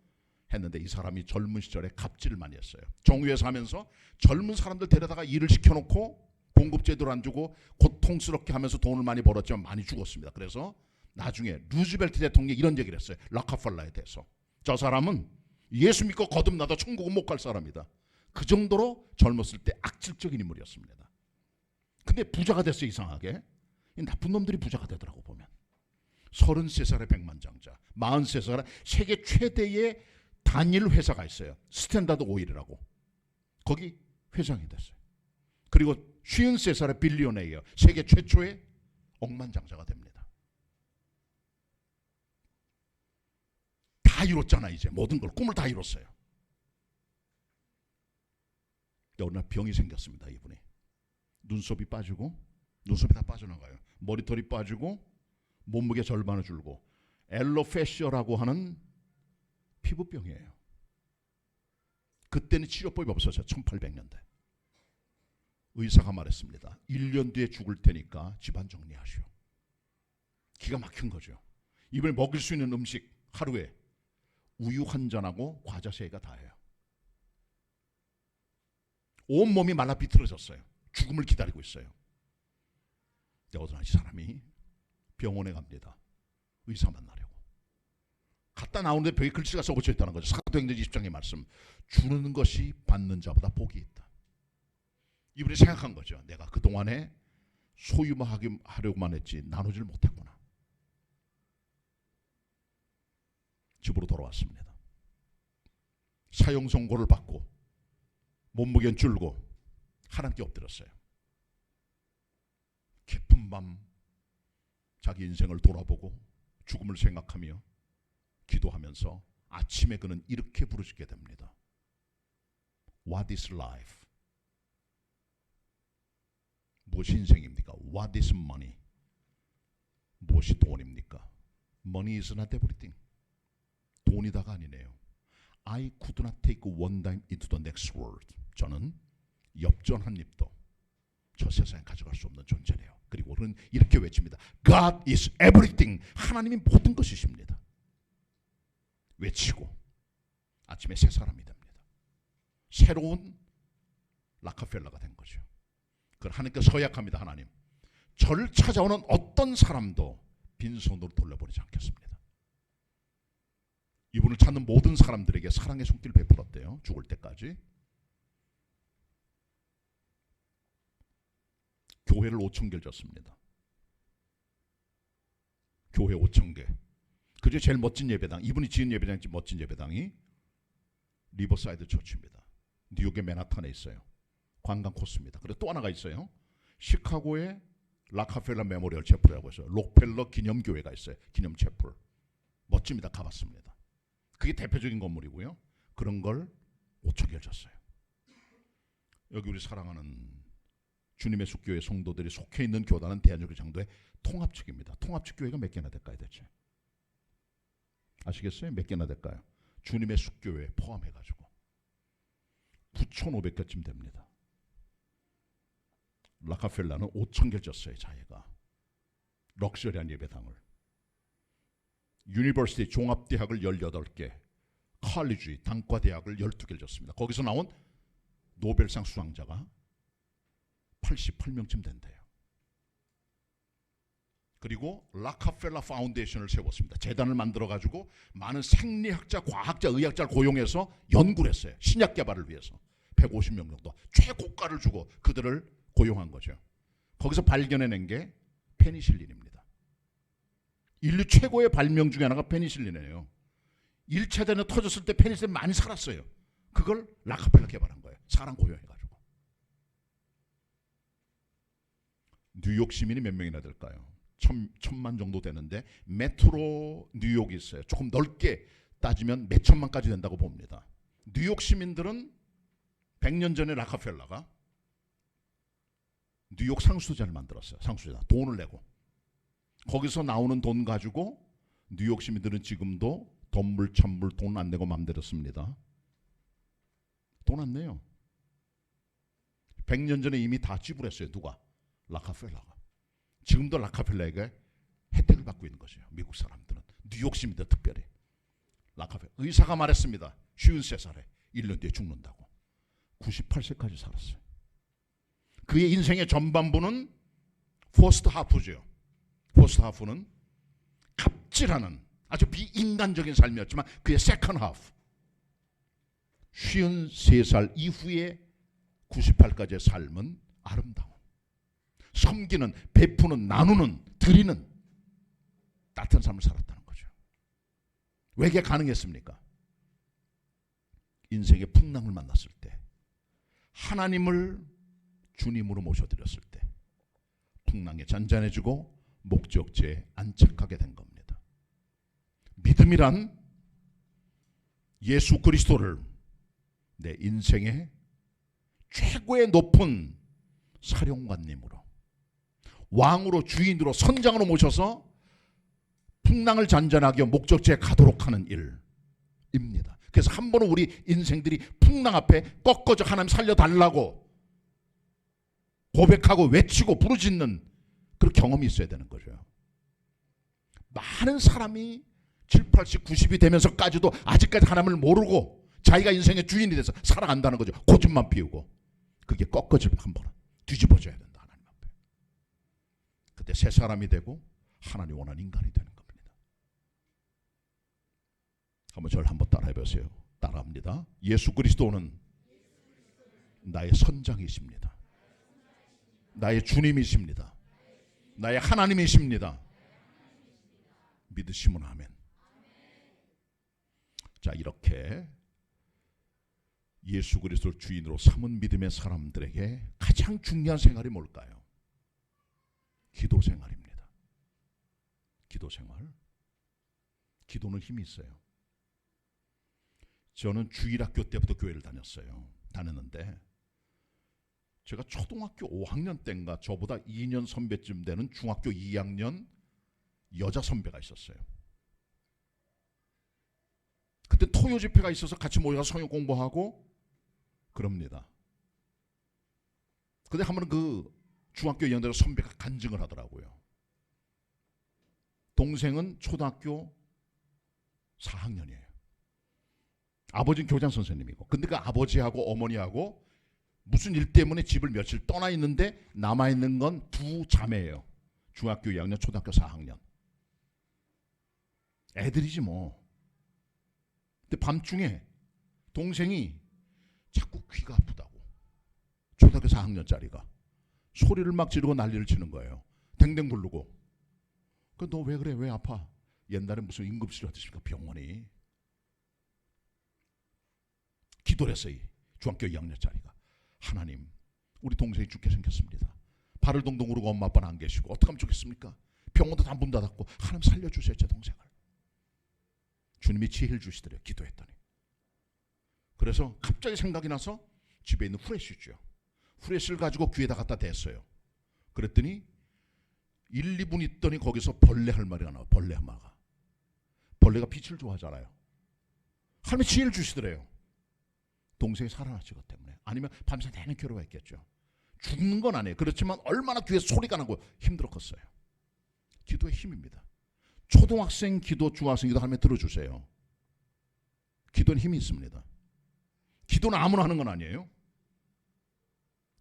했는데 이 사람이 젊은 시절에 갑질을 많이 했어요. 정유회사 하면서 젊은 사람들 데려다가 일을 시켜놓고 봉급 제대로 안 주고 고통스럽게 하면서 돈을 많이 벌었지만 많이 죽었습니다. 그래서 나중에 루즈벨트 대통령이 이런 얘기를 했어요. 락카펠러에 대해서. 저 사람은 예수 믿고 거듭나도 천국은 못 갈 사람이다. 그 정도로 젊었을 때 악질적인 인물이었습니다. 근데 부자가 됐어요. 이상하게. 이 나쁜 놈들이 부자가 되더라고 보면. 33살의 백만장자, 43살에 세계 최대의 단일 회사가 있어요. 스탠다드 오일이라고. 거기 회장이 됐어요. 그리고 53살의 빌리오네이어, 세계 최초의 억만장자가 됩니다. 다 이뤘잖아. 이제 모든 걸 꿈을 다 이뤘어요. 어느 날 병이 생겼습니다. 이분이. 눈썹이 빠지고 눈썹이 다 빠져나가요. 머리털이 빠지고 몸무게 절반을 줄고 엘로페시어라고 하는 피부병이에요. 그때는 치료법이 없었어요. 1800년대. 의사가 말했습니다. 1년 뒤에 죽을 테니까 집안 정리하시오. 기가 막힌 거죠. 이번에 먹을 수 있는 음식 하루에 우유 한 잔하고 과자 3개가 다예요. 온몸이 말라 비틀어졌어요. 죽음을 기다리고 있어요. 어느 날 이 사람이 병원에 갑니다. 의사 만나려고. 갔다 나오는데 벽에 글씨가 써붙여 있다는 거죠. 사도행전 20장의 말씀. 주는 것이 받는 자보다 복이 있다. 이분이 생각한 거죠. 내가 그동안에 소유하려고만 했지 나누지를 못했구나. 집으로 돌아왔습니다. 사형 선고를 받고 몸무게는 줄고 하나님께 엎드렸어요. 깊은 밤 자기 인생을 돌아보고 죽음을 생각하며 기도하면서 아침에 그는 이렇게 부르짖게 됩니다. What is life? 무엇이 인생입니까? What is money? 무엇이 돈입니까? Money is not everything. 돈이 다가 아니네요. I could not take one dime into the next world. 저는 엽전 한 입도 저 세상에 가져갈 수 없는 존재네요. 그리고 그는 이렇게 외칩니다. God is everything. 하나님이 모든 것이십니다. 외치고 아침에 새 사람이 됩니다. 새로운 락카펠러가 된 거죠. 그걸 하나님께 서약합니다. 하나님, 저를 찾아오는 어떤 사람도 빈손으로 돌려보내지 않겠습니다. 이분을 찾는 모든 사람들에게 사랑의 손길을 베풀었대요. 죽을 때까지. 교회를 5,000개를 졌습니다. 교회 5,000개. 그중에 제일 멋진 예배당, 이분이 지은 예배당이 멋진 예배당이 리버사이드 처치입니다. 뉴욕의 맨하탄에 있어요. 관광 코스입니다. 그리고 또 하나가 있어요. 시카고에 락카펠러 메모리얼 채플이라고 해서 록펠러 기념교회가 있어요. 기념 채플. 멋집니다. 가봤습니다. 그게 대표적인 건물이고요. 그런 걸 5,000개를 졌어요. 여기 우리 사랑하는 주님의 숫교회 성도들이 속해 있는 교단은 대한민국 장도의 통합측입니다. 통합측 교회가 몇 개나 될까요 대체? 아시겠어요? 몇 개나 될까요? 주님의 숫교회 포함해가지고 9,500개쯤 됩니다. 락카펠라는 5,000개를 줬어요. 자기가 럭셔리한 예배당을. 유니버시티 종합대학을 18개, 칼리지 단과대학을 12개를 줬습니다. 거기서 나온 노벨상 수상자가 88명쯤 된대요. 그리고 락카펠라 파운데이션을 세웠습니다. 재단을 만들어가지고 많은 생리학자, 과학자, 의학자를 고용해서 연구를 했어요. 신약 개발을 위해서 150명 정도 최고가를 주고 그들을 고용한 거죠. 거기서 발견해낸 게 페니실린입니다. 인류 최고의 발명 중에 하나가 페니실린이에요. 1차 대전 터졌을 때 페니실린 많이 살았어요. 그걸 락카펠라 개발한 거예요. 사람 고용해가지고. 뉴욕 시민이 몇 명이나 될까요? 1,000만 정도 되는데 메트로 뉴욕이 있어요. 조금 넓게 따지면 몇 천만까지 된다고 봅니다. 뉴욕 시민들은 100년 전에 락카펠라가 뉴욕 상수자를 만들었어요. 상수자. 돈을 내고. 거기서 나오는 돈 가지고 뉴욕 시민들은 지금도 돈물 천물 돈 안 내고 마음대로 씁니다. 돈 안 내요. 100년 전에 이미 다 지불했어요. 누가? 락카펠라가. 지금도 락카펠라에게 혜택을 받고 있는 거죠. 미국 사람들은. 뉴욕 시민들 특별히. 락카펠라. 의사가 말했습니다. 53살에 1년 뒤에 죽는다고. 98세까지 살았어요. 그의 인생의 전반부는 포스트 하프죠. 포스트 하프는 갑질하는 아주 비인간적인 삶이었지만 그의 세컨 하프 53살 이후에 98까지의 삶은 아름다운 섬기는, 베푸는, 나누는, 드리는 따뜻한 삶을 살았다는 거죠. 왜 이게 가능했습니까? 인생의 풍랑을 만났을 때 하나님을 주님으로 모셔드렸을 때 풍랑에 잔잔해지고 목적지에 안착하게 된 겁니다. 믿음이란 예수 그리스도를 내 인생의 최고의 높은 사령관님으로 왕으로 주인으로 선장으로 모셔서 풍랑을 잔잔하게 목적지에 가도록 하는 일입니다. 그래서 한 번은 우리 인생들이 풍랑 앞에 꺾어져 하나님 살려달라고 고백하고 외치고 부르짖는 그런 경험이 있어야 되는 거죠. 많은 사람이 7, 80, 90이 되면서까지도 아직까지 하나님을 모르고 자기가 인생의 주인이 돼서 살아간다는 거죠. 고집만 피우고. 그게 꺾어지면 한 번은 뒤집어져야 된다. 하나님 앞에. 그때 새 사람이 되고 하나님 원하는 인간이 되는 겁니다. 저를 한번 따라해 보세요. 따라합니다. 예수 그리스도는 나의 선장이십니다. 나의 주님이십니다. 나의 하나님이십니다. 믿으시면 아멘. 자, 이렇게 예수 그리스도를 주인으로 삼은 믿음의 사람들에게 가장 중요한 생활이 뭘까요? 기도 생활입니다. 기도 생활. 기도는 힘이 있어요. 저는 주일학교 때부터 교회를 다녔는데 제가 초등학교 5학년 때인가 저보다 2년 선배쯤 되는 중학교 2학년 여자 선배가 있었어요. 그때 토요 집회가 있어서 같이 모여서 성경 공부하고 그럽니다. 근데 한 번은 그 중학교 2학년 선배가 간증을 하더라고요. 동생은 초등학교 4학년이에요. 아버지는 교장 선생님이고. 근데 그 아버지하고 어머니하고 무슨 일 때문에 집을 며칠 떠나 있는데 남아있는 건 두 자매예요. 중학교 2학년, 초등학교 4학년. 애들이지 뭐. 근데 밤중에 동생이 자꾸 귀가 아프다고. 초등학교 4학년짜리가. 소리를 막 지르고 난리를 치는 거예요. 댕댕 부르고. 너 왜 그래? 왜 아파? 옛날에 무슨 응급실 어떻습니까? 병원이. 기도를 했어요. 중학교 2학년짜리가. 하나님, 우리 동생이 죽게 생겼습니다. 발을 동동 구르고 엄마 아빠는 안 계시고 어떻게 하면 좋겠습니까? 병원도 다 문 닫았고 하나님 살려주세요 제 동생을. 주님이 지혜를 주시더래요. 기도했더니. 그래서 갑자기 생각이 나서 집에 있는 후레쉬죠. 후레쉬를 가지고 귀에다 갖다 댔어요. 그랬더니 1, 2분 있더니 거기서 벌레 한 마리가 나와. 벌레 한 마리가. 벌레가 빛을 좋아하잖아요. 하나님이 지혜를 주시더래요. 동생이 살아났지 그 때문에. 아니면 밤새 내내 괴로워했겠죠. 죽는 건 아니에요. 그렇지만 얼마나 귀에 소리가 나고 힘들어 컸어요. 기도의 힘입니다. 초등학생 기도, 중학생 기도 하면 들어주세요. 기도는 힘이 있습니다. 기도는 아무나 하는 건 아니에요.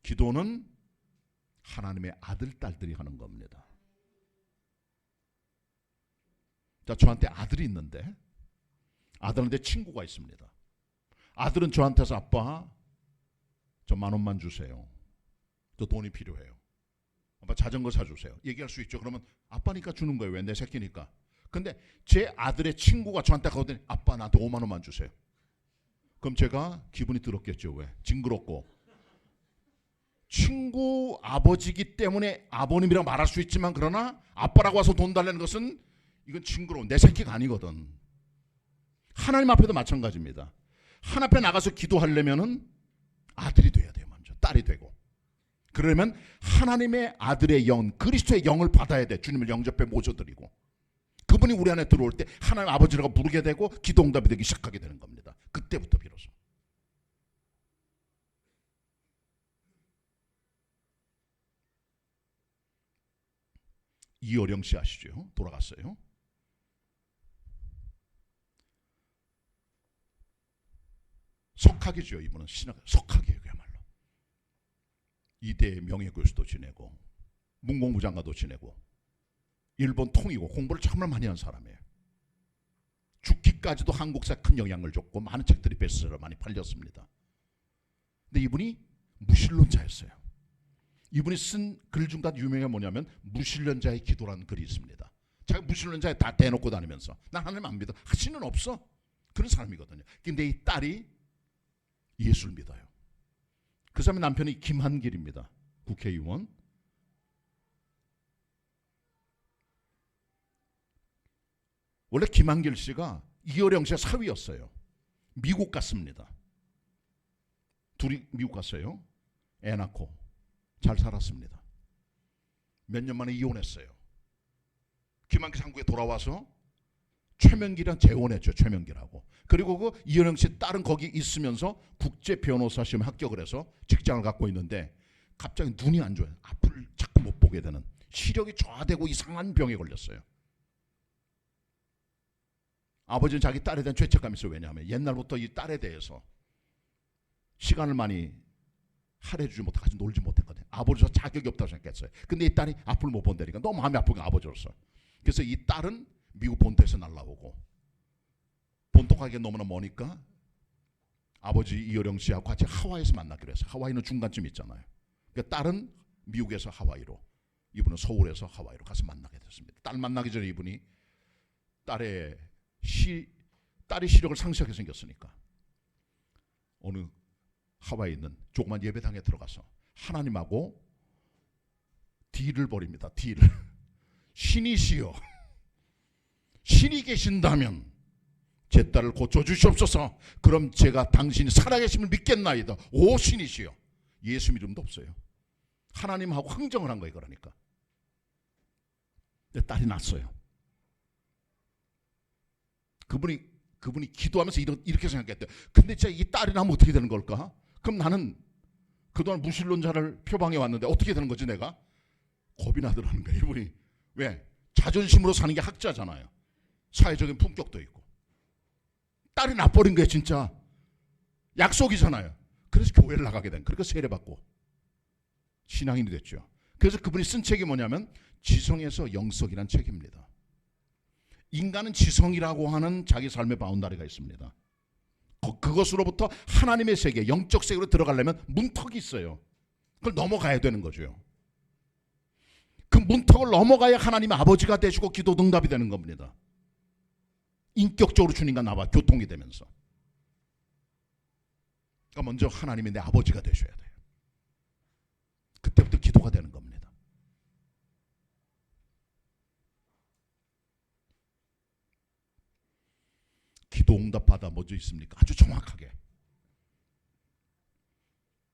기도는 하나님의 아들, 딸들이 하는 겁니다. 자, 저한테 아들이 있는데 아들한테 친구가 있습니다. 아들은 저한테서 아빠 저 10,000원만 주세요. 저 돈이 필요해요. 아빠 자전거 사주세요. 얘기할 수 있죠. 그러면 아빠니까 주는 거예요. 왜? 내 새끼니까. 근데 제 아들의 친구가 저한테 가거든요. 아빠 나한테 50,000원만 주세요. 그럼 제가 기분이 들었겠죠. 왜? 징그럽고. 친구 아버지기 때문에 아버님이라고 말할 수 있지만 그러나 아빠라고 와서 돈 달라는 것은 이건 징그러운 내 새끼가 아니거든. 하나님 앞에도 마찬가지입니다. 하나님 앞에 나가서 기도하려면은 아들이 돼야 돼요. 먼저 딸이 되고. 그러면 하나님의 아들의 영, 그리스도의 영을 받아야 돼. 주님을 영접해 모셔드리고 그분이 우리 안에 들어올 때 하나님 아버지라고 부르게 되고 기도 응답이 되기 시작하게 되는 겁니다. 그때부터 비로소. 이어령 씨 아시죠? 돌아갔어요. 석학이죠. 이분은 석학이에요. 그야말로. 이대 명예교수도 지내고 문공부 장관도 지내고 일본 통이고 공부를 정말 많이 한 사람이에요. 죽기까지도 한국사에 큰 영향을 줬고 많은 책들이 베스트셀러 많이 팔렸습니다. 근데 이분이 무신론자였어요. 이분이 쓴 글 중 다 유명한 게 뭐냐면 무신론자의 기도라는 글이 있습니다. 자기 무신론자에 다 대놓고 다니면서 난 하나님 안 믿어. 신은 없어. 그런 사람이거든요. 근데 이 딸이 예수를 믿어요. 그 사람의 남편이 김한길입니다. 국회의원. 원래 김한길 씨가 이어령 씨의 사위였어요. 미국 갔습니다. 둘이 미국 갔어요. 애 낳고 잘 살았습니다. 몇 년 만에 이혼했어요. 김한길 한국에 돌아와서 최명길이랑 재혼했죠. 최명길하고. 그리고 그 이어령 씨 딸은 거기 있으면서 국제 변호사 시험에 합격을 해서 직장을 갖고 있는데 갑자기 눈이 안 좋아요. 앞을 자꾸 못 보게 되는 시력이 저하되고 이상한 병에 걸렸어요. 아버지는 자기 딸에 대한 죄책감이 있어요. 왜냐하면 옛날부터 이 딸에 대해서 시간을 많이 할애주지 못해 가지고 놀지 못했거든요. 아버지로서 자격이 없다고 생각했어요. 근데 이 딸이 앞을 못 본다니까 너무 마음이 아프게 아버지로서. 그래서 이 딸은 미국 본토에서 날라오고 본토 가기가 너무나 머니까 아버지 이어령 씨하고 같이 하와이에서 만나기로 했어요. 하와이는 중간쯤 있잖아요. 그러니까 딸은 미국에서 하와이로, 이분은 서울에서 하와이로 가서 만나게 됐습니다. 딸 만나기 전에 이분이 딸이 시력을 상실하게 생겼으니까 어느 하와이에 있는 조그만 예배당에 들어가서 하나님하고 딜을 벌입니다. 딜을. 신이시여, 신이 계신다면 제 딸을 고쳐주시옵소서. 그럼 제가 당신이 살아계심을 믿겠나이다. 오 신이시여. 예수 이름도 없어요. 하나님하고 흥정을 한 거예요. 그러니까 내 딸이 났어요. 그분이 기도하면서 이렇게 생각했대요. 근데 진짜 이 딸이 나면 어떻게 되는 걸까? 그럼 나는 그동안 무신론자를 표방해 왔는데 어떻게 되는 거지 내가? 겁이 나더라는 거예요. 이분이. 왜? 자존심으로 사는 게 학자잖아요. 사회적인 품격도 있고. 딸이 나버린 거예요. 진짜. 약속이잖아요. 그래서 교회를 나가게 된. 그러니까 세례받고 신앙인이 됐죠. 그래서 그분이 쓴 책이 뭐냐면 지성에서 영성이라는 책입니다. 인간은 지성이라고 하는 자기 삶의 바운다리가 있습니다. 그것으로부터 하나님의 세계, 영적 세계로 들어가려면 문턱이 있어요. 그걸 넘어가야 되는 거죠. 그 문턱을 넘어가야 하나님 아버지가 되시고 기도 응답이 되는 겁니다. 인격적으로 주님과 나와 교통이 되면서. 그러니까 먼저 하나님이 내 아버지가 되셔야 돼요. 그때부터 기도가 되는 겁니다. 기도 응답 받아 뭐죠 있습니까? 아주 정확하게.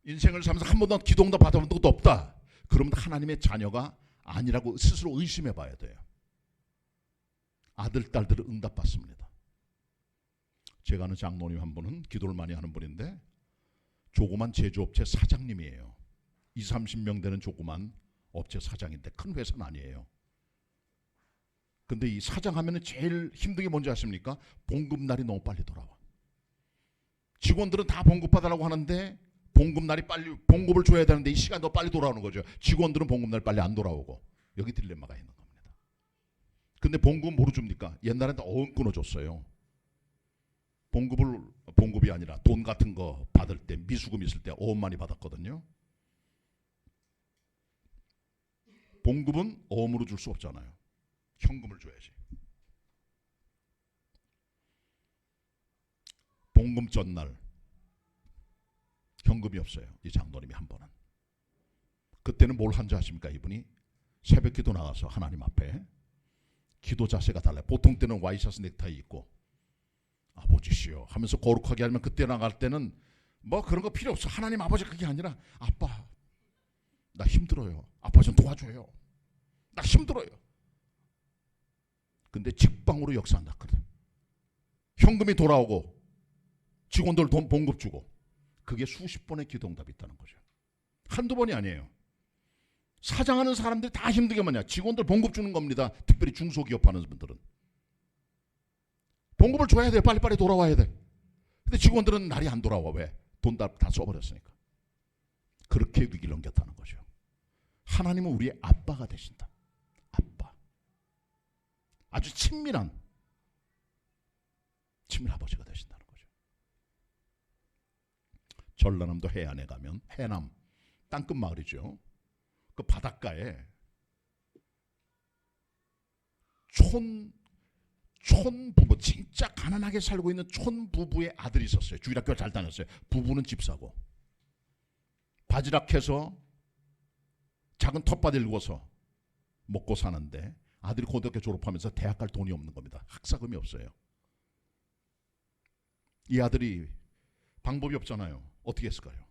인생을 살면서 한 번도 기도 응답 받아본 것도 없다. 그러면 하나님의 자녀가 아니라고 스스로 의심해 봐야 돼요. 아들, 딸들은 응답 받습니다. 제가 아는 장로님 한 분은 기도를 많이 하는 분인데 조그만 제조업체 사장님이에요. 30명 되는 조그만 업체 사장인데 큰 회사는 아니에요. 근데 이 사장하면은 제일 힘든 게 뭔지 아십니까? 봉급날이 너무 빨리 돌아와. 직원들은 다 봉급받으라고 하는데 봉급날이 빨리, 봉급을 줘야 되는데 이 시간이 더 빨리 돌아오는 거죠. 직원들은 봉급날 빨리 안 돌아오고. 여기 딜레마가 있는 겁니다. 근데 봉급은 뭐로 줍니까? 옛날엔 다 어음 끊어줬어요. 봉급이 아니라 돈 같은 거 받을 때, 미수금 있을 때 어음 많이 받았거든요. 봉급은 어음으로 줄 수 없잖아요. 현금을 줘야지. 봉급 전날 현금이 없어요. 이 장로님이 한 번은. 그때는 뭘 한 줄 아십니까? 이분이 새벽 기도 나가서 하나님 앞에 기도 자세가 달라요. 보통 때는 와이셔츠 넥타이 입고 아버지시여 하면서 거룩하게 하면, 그때 나갈 때는 뭐 그런 거 필요 없어. 하나님 아버지, 그게 아니라 아빠 나 힘들어요. 아빠 좀 도와줘요. 나 힘들어요. 근데 직방으로 역사 안 났거든. 현금이 돌아오고 직원들 돈 봉급 주고, 그게 수십 번의 기도응답이 있다는 거죠. 한두 번이 아니에요. 사장하는 사람들이 다 힘들게 뭐냐, 직원들 봉급 주는 겁니다. 특별히 중소기업 하는 분들은 봉급을 줘야 돼. 빨리빨리 돌아와야 돼. 근데 직원들은 날이 안 돌아와. 왜? 돈 다 써버렸으니까. 그렇게 위기를 넘겼다는 거죠. 하나님은 우리의 아빠가 되신다. 아빠. 아주 친밀한 아버지가 되신다는 거죠. 전라남도 해안에 가면, 해남 땅끝 마을이죠. 그 바닷가에 촌부부, 진짜 가난하게 살고 있는 촌부부의 아들이 있었어요. 주일학교 잘 다녔어요. 부부는 집사고, 바지락해서 작은 텃밭 일궈서 먹고 사는데, 아들이 고등학교 졸업하면서 대학 갈 돈이 없는 겁니다. 학사금이 없어요. 이 아들이 방법이 없잖아요. 어떻게 했을까요?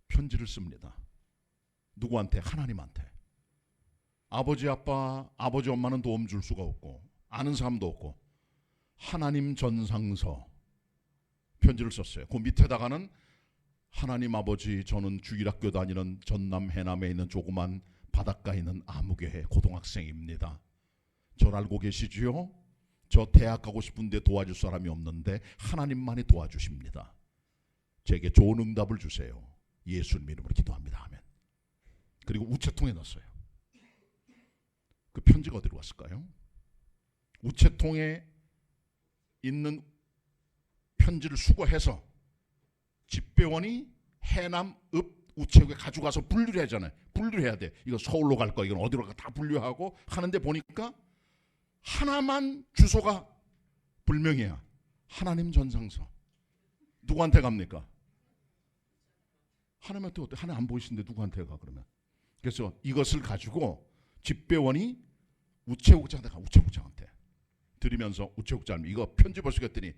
편지를 씁니다. 누구한테? 하나님한테. 아버지 아빠, 아버지 엄마는 도움 줄 수가 없고 아는 사람도 없고, 하나님 전상서 편지를 썼어요. 그 밑에다가는 하나님 아버지, 저는 주일학교 다니는 전남 해남에 있는 조그만 바닷가에 있는 아무개회 고등학생입니다. 저를 알고 계시지요? 저 대학 가고 싶은데 도와줄 사람이 없는데 하나님만이 도와주십니다. 제게 좋은 응답을 주세요. 예수님 이름으로 기도합니다. 아멘. 그리고 우체통에 넣었어요. 그 편지가 어디로 갔을까요? 우체통에 있는 편지를 수거해서 집배원이 해남 읍 우체국에 가져가서 분류를 하잖아요. 분류를 해야 돼. 이거 서울로 갈 거, 이건 어디로 가, 다 분류하고 하는데 보니까 하나만 주소가 불명이야. 하나님 전상서. 누구한테 갑니까? 하나님한테 어때? 하나님 안 보이시는데 누구한테 가 그러면? 그래서 이것을 가지고 집배원이 우체국장한테 가. 우체국장한테 드리면서, 우체국장님 이거 편지 보시고 했더니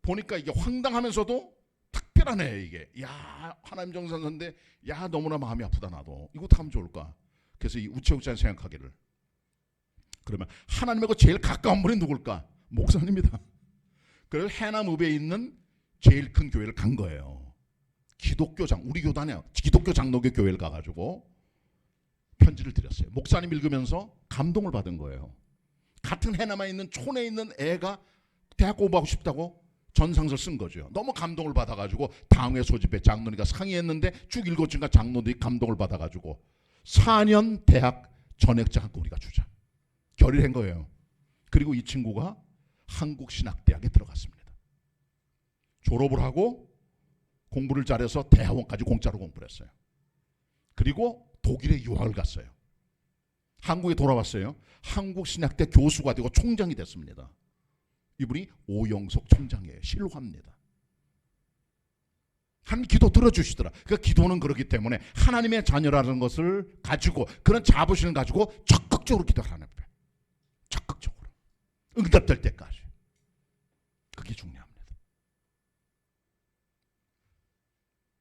보니까 이게 황당하면서도 특별하네. 이게 야 하나님 정상인데, 야 너무나 마음이 아프다. 나도 이거 어떻게 하면 좋을까? 그래서 이 우체국장이 생각하기를, 그러면 하나님하고 제일 가까운 분이 누굴까? 목사님이다. 그래서 해남읍에 있는 제일 큰 교회를 간 거예요. 기독교장, 우리 교단이야. 기독교 장로교 교회를 가가지고 편지를 드렸어요. 목사님 읽으면서 감동을 받은 거예요. 같은 해남에 있는 촌에 있는 애가 대학 공부하고 싶다고 전상서를 쓴 거죠. 너무 감동을 받아가지고 당회 소집에 장로니까 상의했는데 쭉 읽어주니까 장로들이 감동을 받아가지고 4년 대학 전액장학금 우리가 주자 결의를 한 거예요. 그리고 이 친구가 한국신학대학에 들어갔습니다. 졸업을 하고 공부를 잘해서 대학원까지 공짜로 공부를 했어요. 그리고 독일에 유학을 갔어요. 한국에 돌아왔어요. 한국신학대 교수가 되고 총장이 됐습니다. 이분이 오영석 총장이에요. 실화입니다. 하나님 기도 들어주시더라. 그러니까 기도는 그렇기 때문에 하나님의 자녀라는 것을 가지고, 그런 자부심을 가지고 적극적으로 기도하는 거예요. 적극적으로 응답될 때까지. 그게 중요합니다.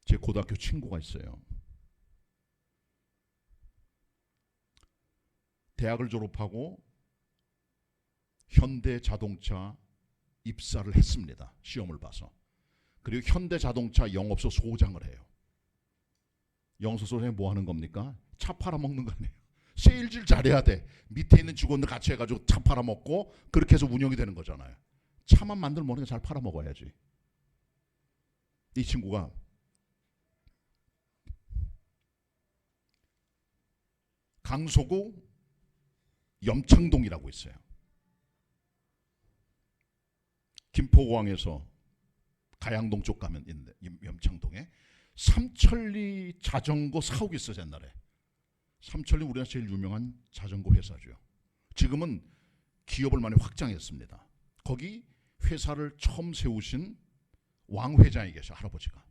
제 고등학교 친구가 있어요. 대학을 졸업하고 현대자동차 입사를 했습니다. 시험을 봐서. 그리고 현대자동차 영업소 소장을 해요. 영수소장이 뭐 하는 겁니까? 차 팔아먹는 거 아니에요. 세일질 잘해야 돼. 밑에 있는 직원들 같이 해가지고 차 팔아먹고 그렇게 해서 운영이 되는 거잖아요. 차만 만들 모르니까 잘 팔아먹어야지. 이 친구가 강서구 염창동이라고 있어요. 김포공항에서 가양동 쪽 가면 있는데 염창동에 삼천리 자전거 사옥이 있어요. 옛날에 삼천리 우리나라 제일 유명한 자전거 회사죠. 지금은 기업을 많이 확장했습니다. 거기 회사를 처음 세우신 왕 회장이 계셔. 할아버지가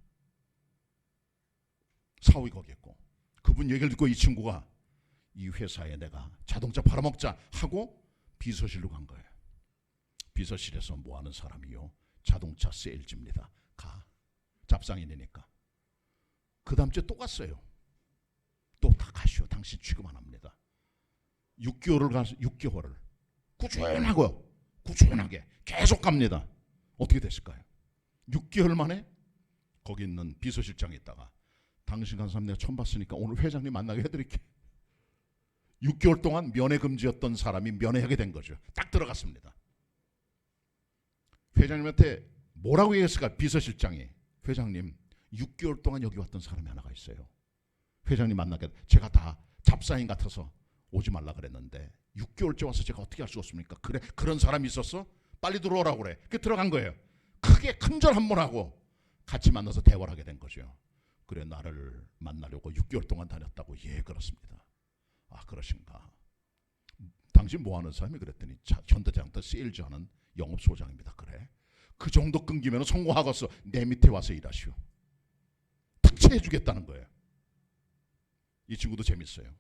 사옥이 거기 있고, 그분 얘기를 듣고 이 친구가 이 회사에 내가 자동차 팔아먹자 하고 비서실로 간 거예요. 비서실에서 뭐 하는 사람이요? 자동차 세일즈입니다. 가. 잡상인이니까. 그 다음 주에 또 갔어요. 또 다 가시오. 당신 취급 안 합니다. 6개월을 가서 6개월을 꾸준하게 계속 갑니다. 어떻게 됐을까요? 6개월 만에 거기 있는 비서실장이 있다가 당신 간 사람 내가 처음 봤으니까 오늘 회장님 만나게 해드릴게. 6개월 동안 면회금지였던 사람이 면회하게 된 거죠. 딱 들어갔습니다. 회장님한테 뭐라고 얘기했을까? 비서실장이 회장님 6개월 동안 여기 왔던 사람이 하나가 있어요. 회장님 만나게 제가 다 잡사인 같아서 오지 말라 그랬는데 6개월째 와서 제가 어떻게 할 수 없습니까? 그래 그런 사람이 있었어? 빨리 들어오라고 그래. 그 들어간 거예요. 크게 큰절 한 번 하고 같이 만나서 대화를 하게 된 거죠. 그래 나를 만나려고 6개월 동안 다녔다고. 예 그렇습니다. 아 그러신가. 당신 뭐 하는 사람이? 그랬더니 현대자동차 세일즈하는 영업소장입니다. 그래 그 정도 끊기면 성공하겠어. 내 밑에 와서 일하시오. 탁치해주겠다는 거예요. 이 친구도 재밌어요.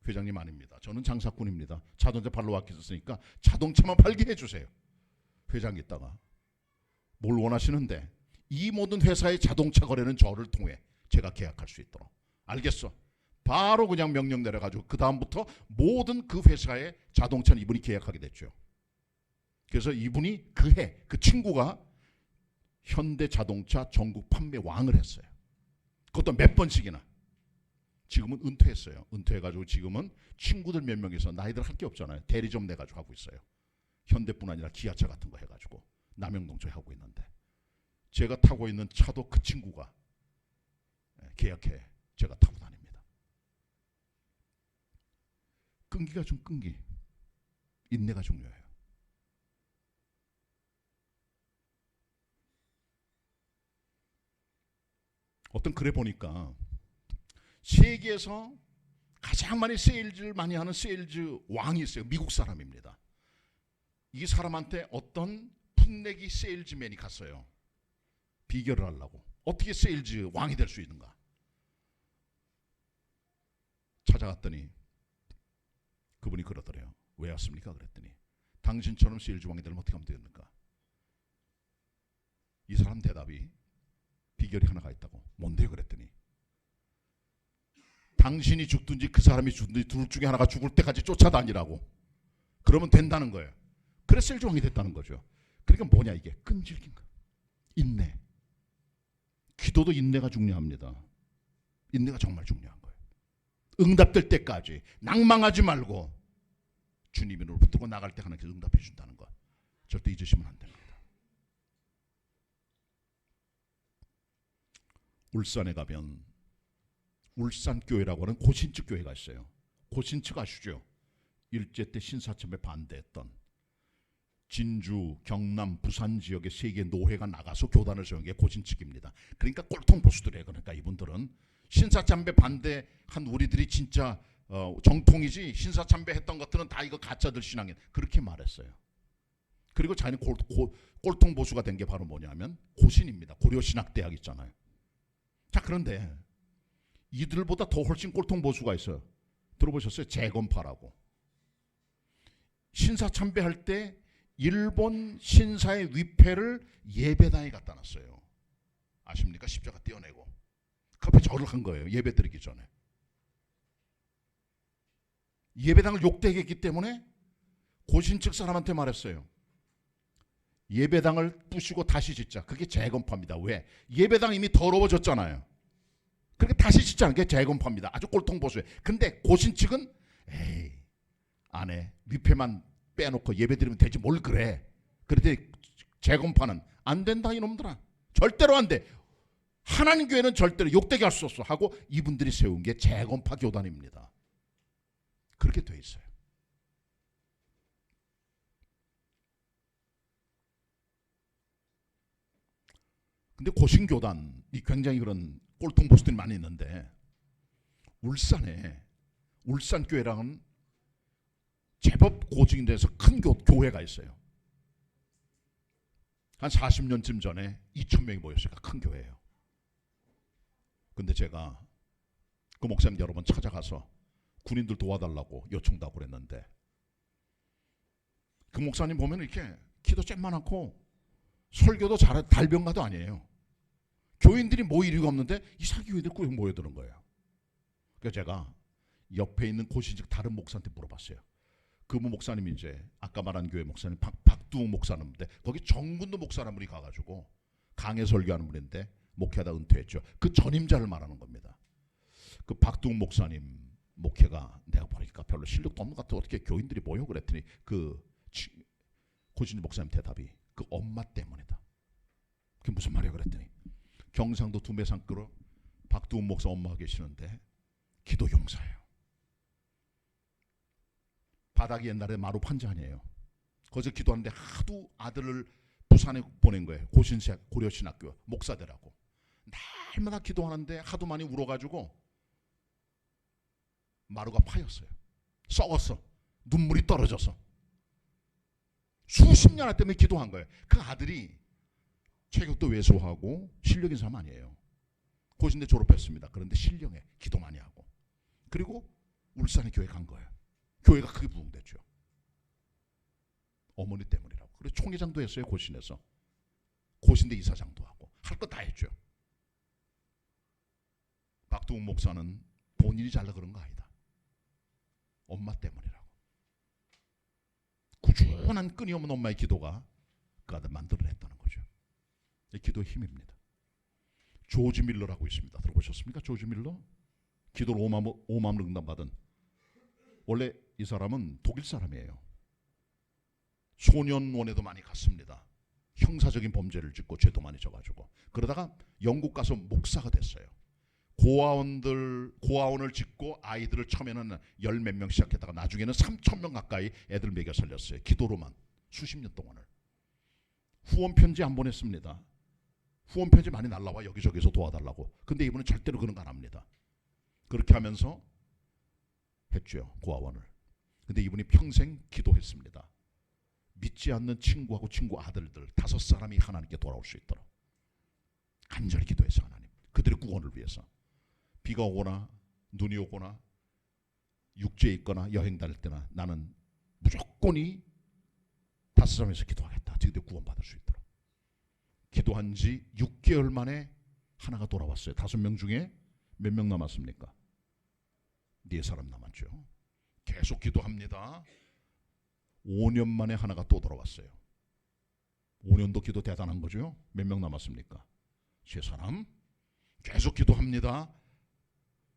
회장님 아닙니다. 저는 장사꾼입니다. 자동차 팔러 왔겠으니까 자동차만 팔게 해주세요. 회장이 있다가 뭘 원하시는데 이 모든 회사의 자동차 거래는 저를 통해 제가 계약할 수 있도록. 알겠어. 바로 그냥 명령 내려가지고 그 다음부터 모든 그 회사의 자동차는 이분이 계약하게 됐죠. 그래서 이분이 그 친구가 현대자동차 전국 판매 왕을 했어요. 그것도 몇 번씩이나. 지금은 은퇴했어요. 은퇴해가지고 지금은 친구들 몇 명이서 나이들 할 게 없잖아요. 대리점 내가지고 하고 있어요. 현대뿐 아니라 기아차 같은 거 해가지고 남영동 쪽에 하고 있는데 제가 타고 있는 차도 그 친구가 계약해 제가 타고 다닙니다. 끈기가 좀 끈기. 인내가 중요해요. 어떤 글에 보니까 세계에서 가장 많이 세일즈를 많이 하는 세일즈 왕이 있어요. 미국 사람입니다. 이 사람한테 어떤 풋내기 세일즈맨이 갔어요. 비결을 하려고. 어떻게 세일즈 왕이 될 수 있는가. 찾아갔더니 그분이 그러더래요. 왜 왔습니까? 그랬더니 당신처럼 세일즈 왕이 되려면 어떻게 하면 되겠는가. 이 사람 대답이 비결이 하나가 있다고. 뭔데요? 그랬더니 당신이 죽든지 그 사람이 죽든지 둘 중에 하나가 죽을 때까지 쫓아다니라고. 그러면 된다는 거예요. 그래서 세일즈 왕이 됐다는 거죠. 그러니까 뭐냐 이게. 끈질긴 거. 인내. 기도도 인내가 중요합니다. 인내가 정말 중요한 거예요. 응답될 때까지 낭망하지 말고 주님으로 붙들고 나갈 때 하나님께서 응답해 준다는 거 절대 잊으시면 안 됩니다. 울산에 가면 울산교회라고 하는 고신측 교회가 있어요. 고신측 아시죠? 일제 때 신사참에 반대했던 진주, 경남, 부산 지역의 세계 노회가 나가서 교단을 세운 게 고신측입니다. 그러니까 꼴통 보수들이에요. 그러니까 이분들은 신사참배 반대한 우리들이 진짜 정통이지 신사참배 했던 것들은 다 이거 가짜들 신앙이에요. 그렇게 말했어요. 그리고 자기는 꼴통 보수가 된 게 바로 뭐냐면 고신입니다. 고려신학대학 있잖아요. 자 그런데 이들보다 더 훨씬 꼴통 보수가 있어요. 들어보셨어요? 재건파라고. 신사참배할 때 일본 신사의 위패를 예배당에 갖다 놨어요. 아십니까? 십자가 떼어내고 그 앞에 절을 한 거예요. 예배 드리기 전에. 예배당을 욕되게 때문에 고신측 사람한테 말했어요. 예배당을 부시고 다시 짓자. 그게 재건파입니다. 왜? 예배당 이미 더러워졌잖아요. 그렇게 다시 짓자는 게 재건파입니다. 아주 꼴통보수예요. 근데 고신 측은 에이 안에 위패만 빼놓고 예배드리면 되지 뭘 그래. 그런데 재건파는 안 된다 이놈들아. 절대로 안 돼. 하나님 교회는 절대로 욕되게 할 수 없어 하고 이분들이 세운 게 재건파 교단입니다. 그렇게 돼 있어요. 근데 고신교단이 굉장히 그런 꼴통 보수들이 많이 있는데 울산에 울산교회랑은 제법 고증돼서 큰 교회가 있어요. 한 40년쯤 전에 2,000명이 모였으니까 큰 교회예요. 근데 제가 그 목사님 여러 번 찾아가서 군인들 도와달라고 요청도 하고 그랬는데 그 목사님 보면 이렇게 키도 쬐만하고 설교도 잘해 달병가도 아니에요. 교인들이 모일 이유가 없는데 이상하게 교인들이 꼭 모여드는 거예요. 그래서 제가 옆에 있는 고신직 다른 목사한테 물어봤어요. 그 목사님이 이제 아까 말한 교회 목사님 박두웅 목사님인데 거기 정군도 목사라는 분이 가가지고 강해 설교하는 분인데 목회하다 은퇴했죠. 그 전임자를 말하는 겁니다. 그 박두웅 목사님 목회가 내가 보니까 별로 실력도 없는 것 같아. 어떻게 교인들이 모여 그랬더니 그 고신직 목사님 대답이 그 엄마 때문이다. 그게 무슨 말이야 그랬더니 경상도 두메산교로 박두웅 목사 엄마가 계시는데 기도 용사예요. 바닥이 옛날에 마루 판장이에요. 거기서 기도하는데 하도 아들을 부산에 보낸 거예요. 고려신학교 목사들하고 날마다 기도하는데 하도 많이 울어가지고 마루가 파였어요. 썩었어. 눈물이 떨어져서 수십 년 때문에 기도한 거예요. 그 아들이 체격도 왜소하고 실력인 사람 아니에요. 고신대 졸업했습니다. 그런데 신령해. 기도 많이 하고. 그리고 울산에 교회 간 거예요. 교회가 크게 부흥됐죠. 어머니 때문이라고. 그래서 총회장도 했어요. 고신에서. 고신대 이사장도 하고. 할 거 다 했죠. 박두웅 목사는 본인이 잘나 그런 거 아니다. 엄마 때문이라고. 꾸준한 끊임없는 엄마의 기도가 그 아들 만들어냈다는 거죠. 이 기도의 힘입니다. 조지 밀러라고 있습니다. 들어보셨습니까? 조지 밀러? 기도로 5만 응답받은. 원래 이 사람은 독일 사람이에요. 소년원에도 많이 갔습니다. 형사적인 범죄를 짓고 죄도 많이 져가지고. 그러다가 영국 가서 목사가 됐어요. 고아원을 짓고 아이들을 처음에는 10몇 명 시작했다가 나중에는 3,000명 가까이 애들 먹여 살렸어요. 기도로만 수십 년 동안을. 후원 편지 안 보냈습니다. 후원 편지 많이 날라와 여기저기서 도와달라고. 근데 이분은 절대로 그런 거 안 합니다. 그렇게 하면서 했죠. 고아원을. 근데 이분이 평생 기도했습니다. 믿지 않는 친구하고 친구 아들들 5사람이 하나님께 돌아올 수 있도록 간절히 기도했어요. 하나님. 그들의 구원을 위해서. 비가 오거나 눈이 오거나 육지에 있거나 여행 다닐 때나 나는 무조건이 5사람에서 기도하겠다. 저희들 구원받을 수 있도록. 기도한 지 6개월 만에 하나가 돌아왔어요. 5명 중에 몇 명 남았습니까? 4사람 남았죠. 계속 기도합니다. 5년 만에 하나가 또 돌아왔어요. 5년도 기도 대단한 거죠. 몇 명 남았습니까? 3사람. 계속 기도합니다.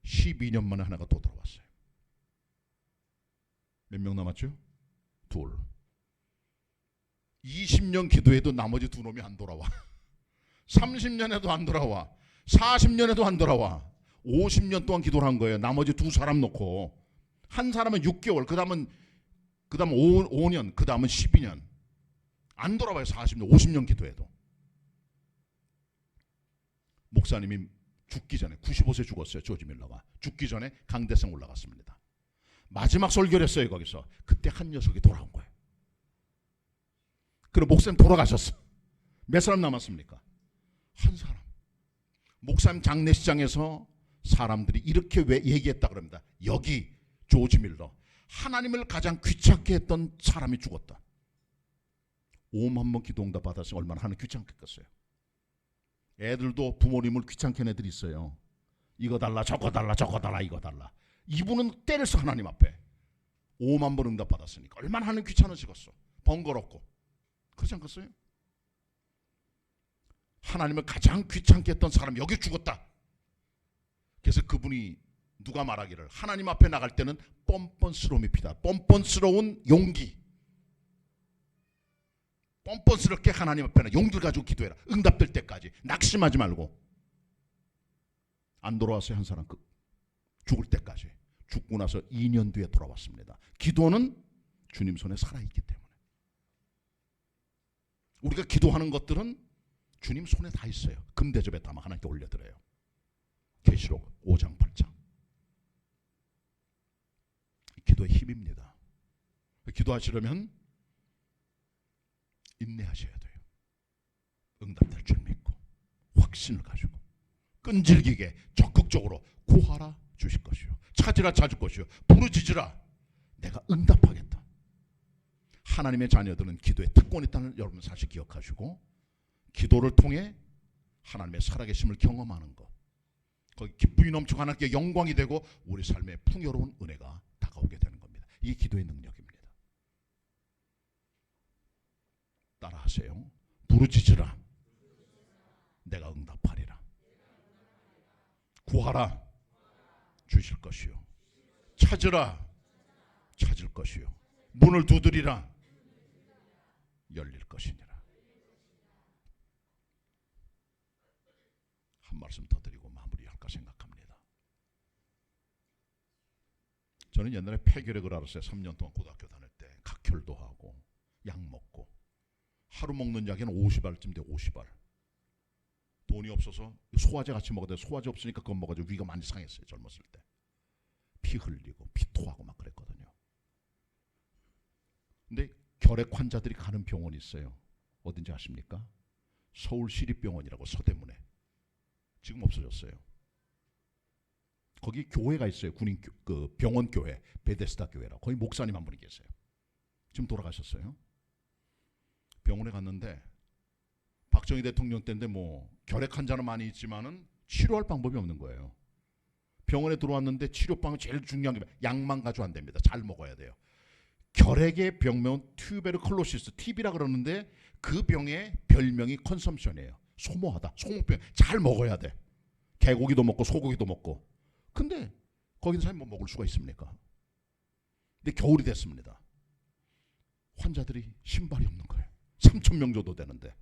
12년 만에 하나가 또 돌아왔어요. 몇 명 남았죠? 2. 20년 기도해도 나머지 2놈이 안 돌아와. 30년에도 안 돌아와. 40년에도 안 돌아와. 50년 동안 기도를 한 거예요. 나머지 2사람 놓고. 한 사람은 6개월, 그 다음은 5년, 그 다음은 12년. 안 돌아와요. 40년, 50년 기도해도. 목사님이 죽기 전에 95세 죽었어요. 조지 밀러가. 죽기 전에 강대상 올라갔습니다. 마지막 설교를 했어요. 거기서. 그때 한 녀석이 돌아온 거예요. 그리고 목사님 돌아가셨어. 몇 사람 남았습니까? 한 사람. 목사님 장례식장에서 사람들이 이렇게 왜 얘기했다 그럽니다. 여기 조지 밀러. 하나님을 가장 귀찮게 했던 사람이 죽었다. 5만 번 기도 응답 받았으면 얼마나 하나님 귀찮겠어요. 애들도 부모님을 귀찮게 한 애들이 있어요. 이거 달라 저거 달라 저거 달라 이거 달라. 이분은 때렸어. 하나님 앞에 5만 번 응답 받았으니까 얼마나 하나님 귀찮으시겠어. 번거롭고. 그렇지 않겠어요? 하나님을 가장 귀찮게 했던 사람 여기 죽었다. 그래서 그분이 누가 말하기를 하나님 앞에 나갈 때는 뻔뻔스러움이 필요하다. 뻔뻔스러운 용기. 뻔뻔스럽게 하나님 앞에는 용기를 가지고 기도해라. 응답될 때까지. 낙심하지 말고. 안 돌아왔어요. 한 사람 죽을 때까지. 죽고 나서 2년 뒤에 돌아왔습니다. 기도는 주님 손에 살아있기 때문에. 우리가 기도하는 것들은 주님 손에 다 있어요. 금대접에 담아 하나님께 올려드려요. 계시록 5장 8장. 기도의 힘입니다. 기도하시려면 인내하셔야 돼요. 응답될 줄 믿고 확신을 가지고 끈질기게 적극적으로 구하라 주실 것이요, 찾으라 찾을 것이요, 부르짖으라 내가 응답하겠다. 하나님의 자녀들은 기도에 특권이 있다는 여러분 사실 기억하시고, 기도를 통해 하나님의 살아계심을 경험하는 것, 거기 기쁨이 넘치고 하나님께 영광이 되고 우리 삶에 풍요로운 은혜가 다가오게 되는 겁니다. 이게 기도의 능력입니다. 따라하세요. 부르짖으라 내가 응답하리라. 구하라 주실 것이요, 찾으라 찾을 것이요, 문을 두드리라 열릴 것이니라. 한 말씀 더 드리고 마무리할까 생각합니다. 저는 옛날에 폐결핵을 알았어요. 3년 동안 고등학교 다닐 때 각혈도 하고 약 먹고 하루 먹는 약에는 50알쯤 돼. 50알. 돈이 없어서 소화제 같이 먹어야 돼. 소화제 없으니까 그거 먹어가지고 위가 많이 상했어요. 젊었을 때. 피 흘리고 피 토하고 막 그랬거든요. 근데 결핵 환자들이 가는 병원이 있어요. 어딘지 아십니까? 서울시립병원이라고, 서대문에. 지금 없어졌어요. 거기 교회가 있어요. 군인 그 병원 교회, 베데스다 교회라고. 거기 목사님 한 분이 계세요. 지금 돌아가셨어요. 병원에 갔는데 박정희 대통령 때인데 뭐 결핵 환자는 많이 있지만은 치료할 방법이 없는 거예요. 병원에 들어왔는데 치료방은 제일 중요한 게 약만 가지고 안 됩니다. 잘 먹어야 돼요. 결핵의 병명은 튜베르클로시스, TB라 그러는데 그 병의 별명이 컨섬션이에요. 소모하다, 소모병. 잘 먹어야 돼. 개고기도 먹고 소고기도 먹고. 근데 거기 있는 사람이 뭐 먹을 수가 있습니까? 근데 겨울이 됐습니다. 환자들이 신발이 없는 거예요. 3,000명 정도 되는데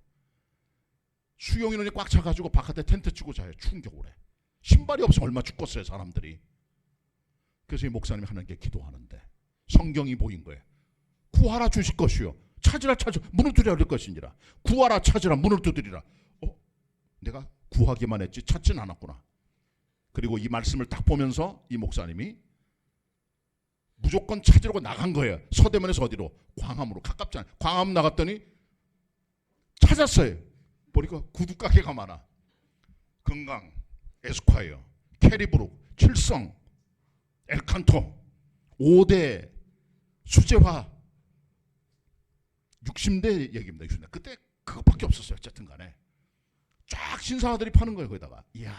수용 인원이 꽉 차가지고 바깥에 텐트 치고 자요. 추운 겨울에. 신발이 없으면 얼마나 죽겠어요 사람들이. 그래서 이 목사님이 하나님께 기도하는데 성경이 보인 거예요. 구하라 주실 것이요, 찾으라 찾으라 문을 두드리라 할 것이니라. 구하라 찾으라 문을 두드리라. 내가 구하기만 했지 찾진 않았구나. 그리고 이 말씀을 딱 보면서 이 목사님이 무조건 찾으려고 나간 거예요. 서대문에서 어디로? 광화문으로. 가깝잖아요. 광화문 나갔더니 찾았어요. 보니까 구두가게가 많아. 금강, 에스콰이어, 캐리브룩, 칠성, 엘칸토 5대 수제화 60대 얘기입니다. 60대. 그때 그것밖에 없었어요. 어쨌든 간에 쫙 신사들이 파는 거예요. 거기다가 이야,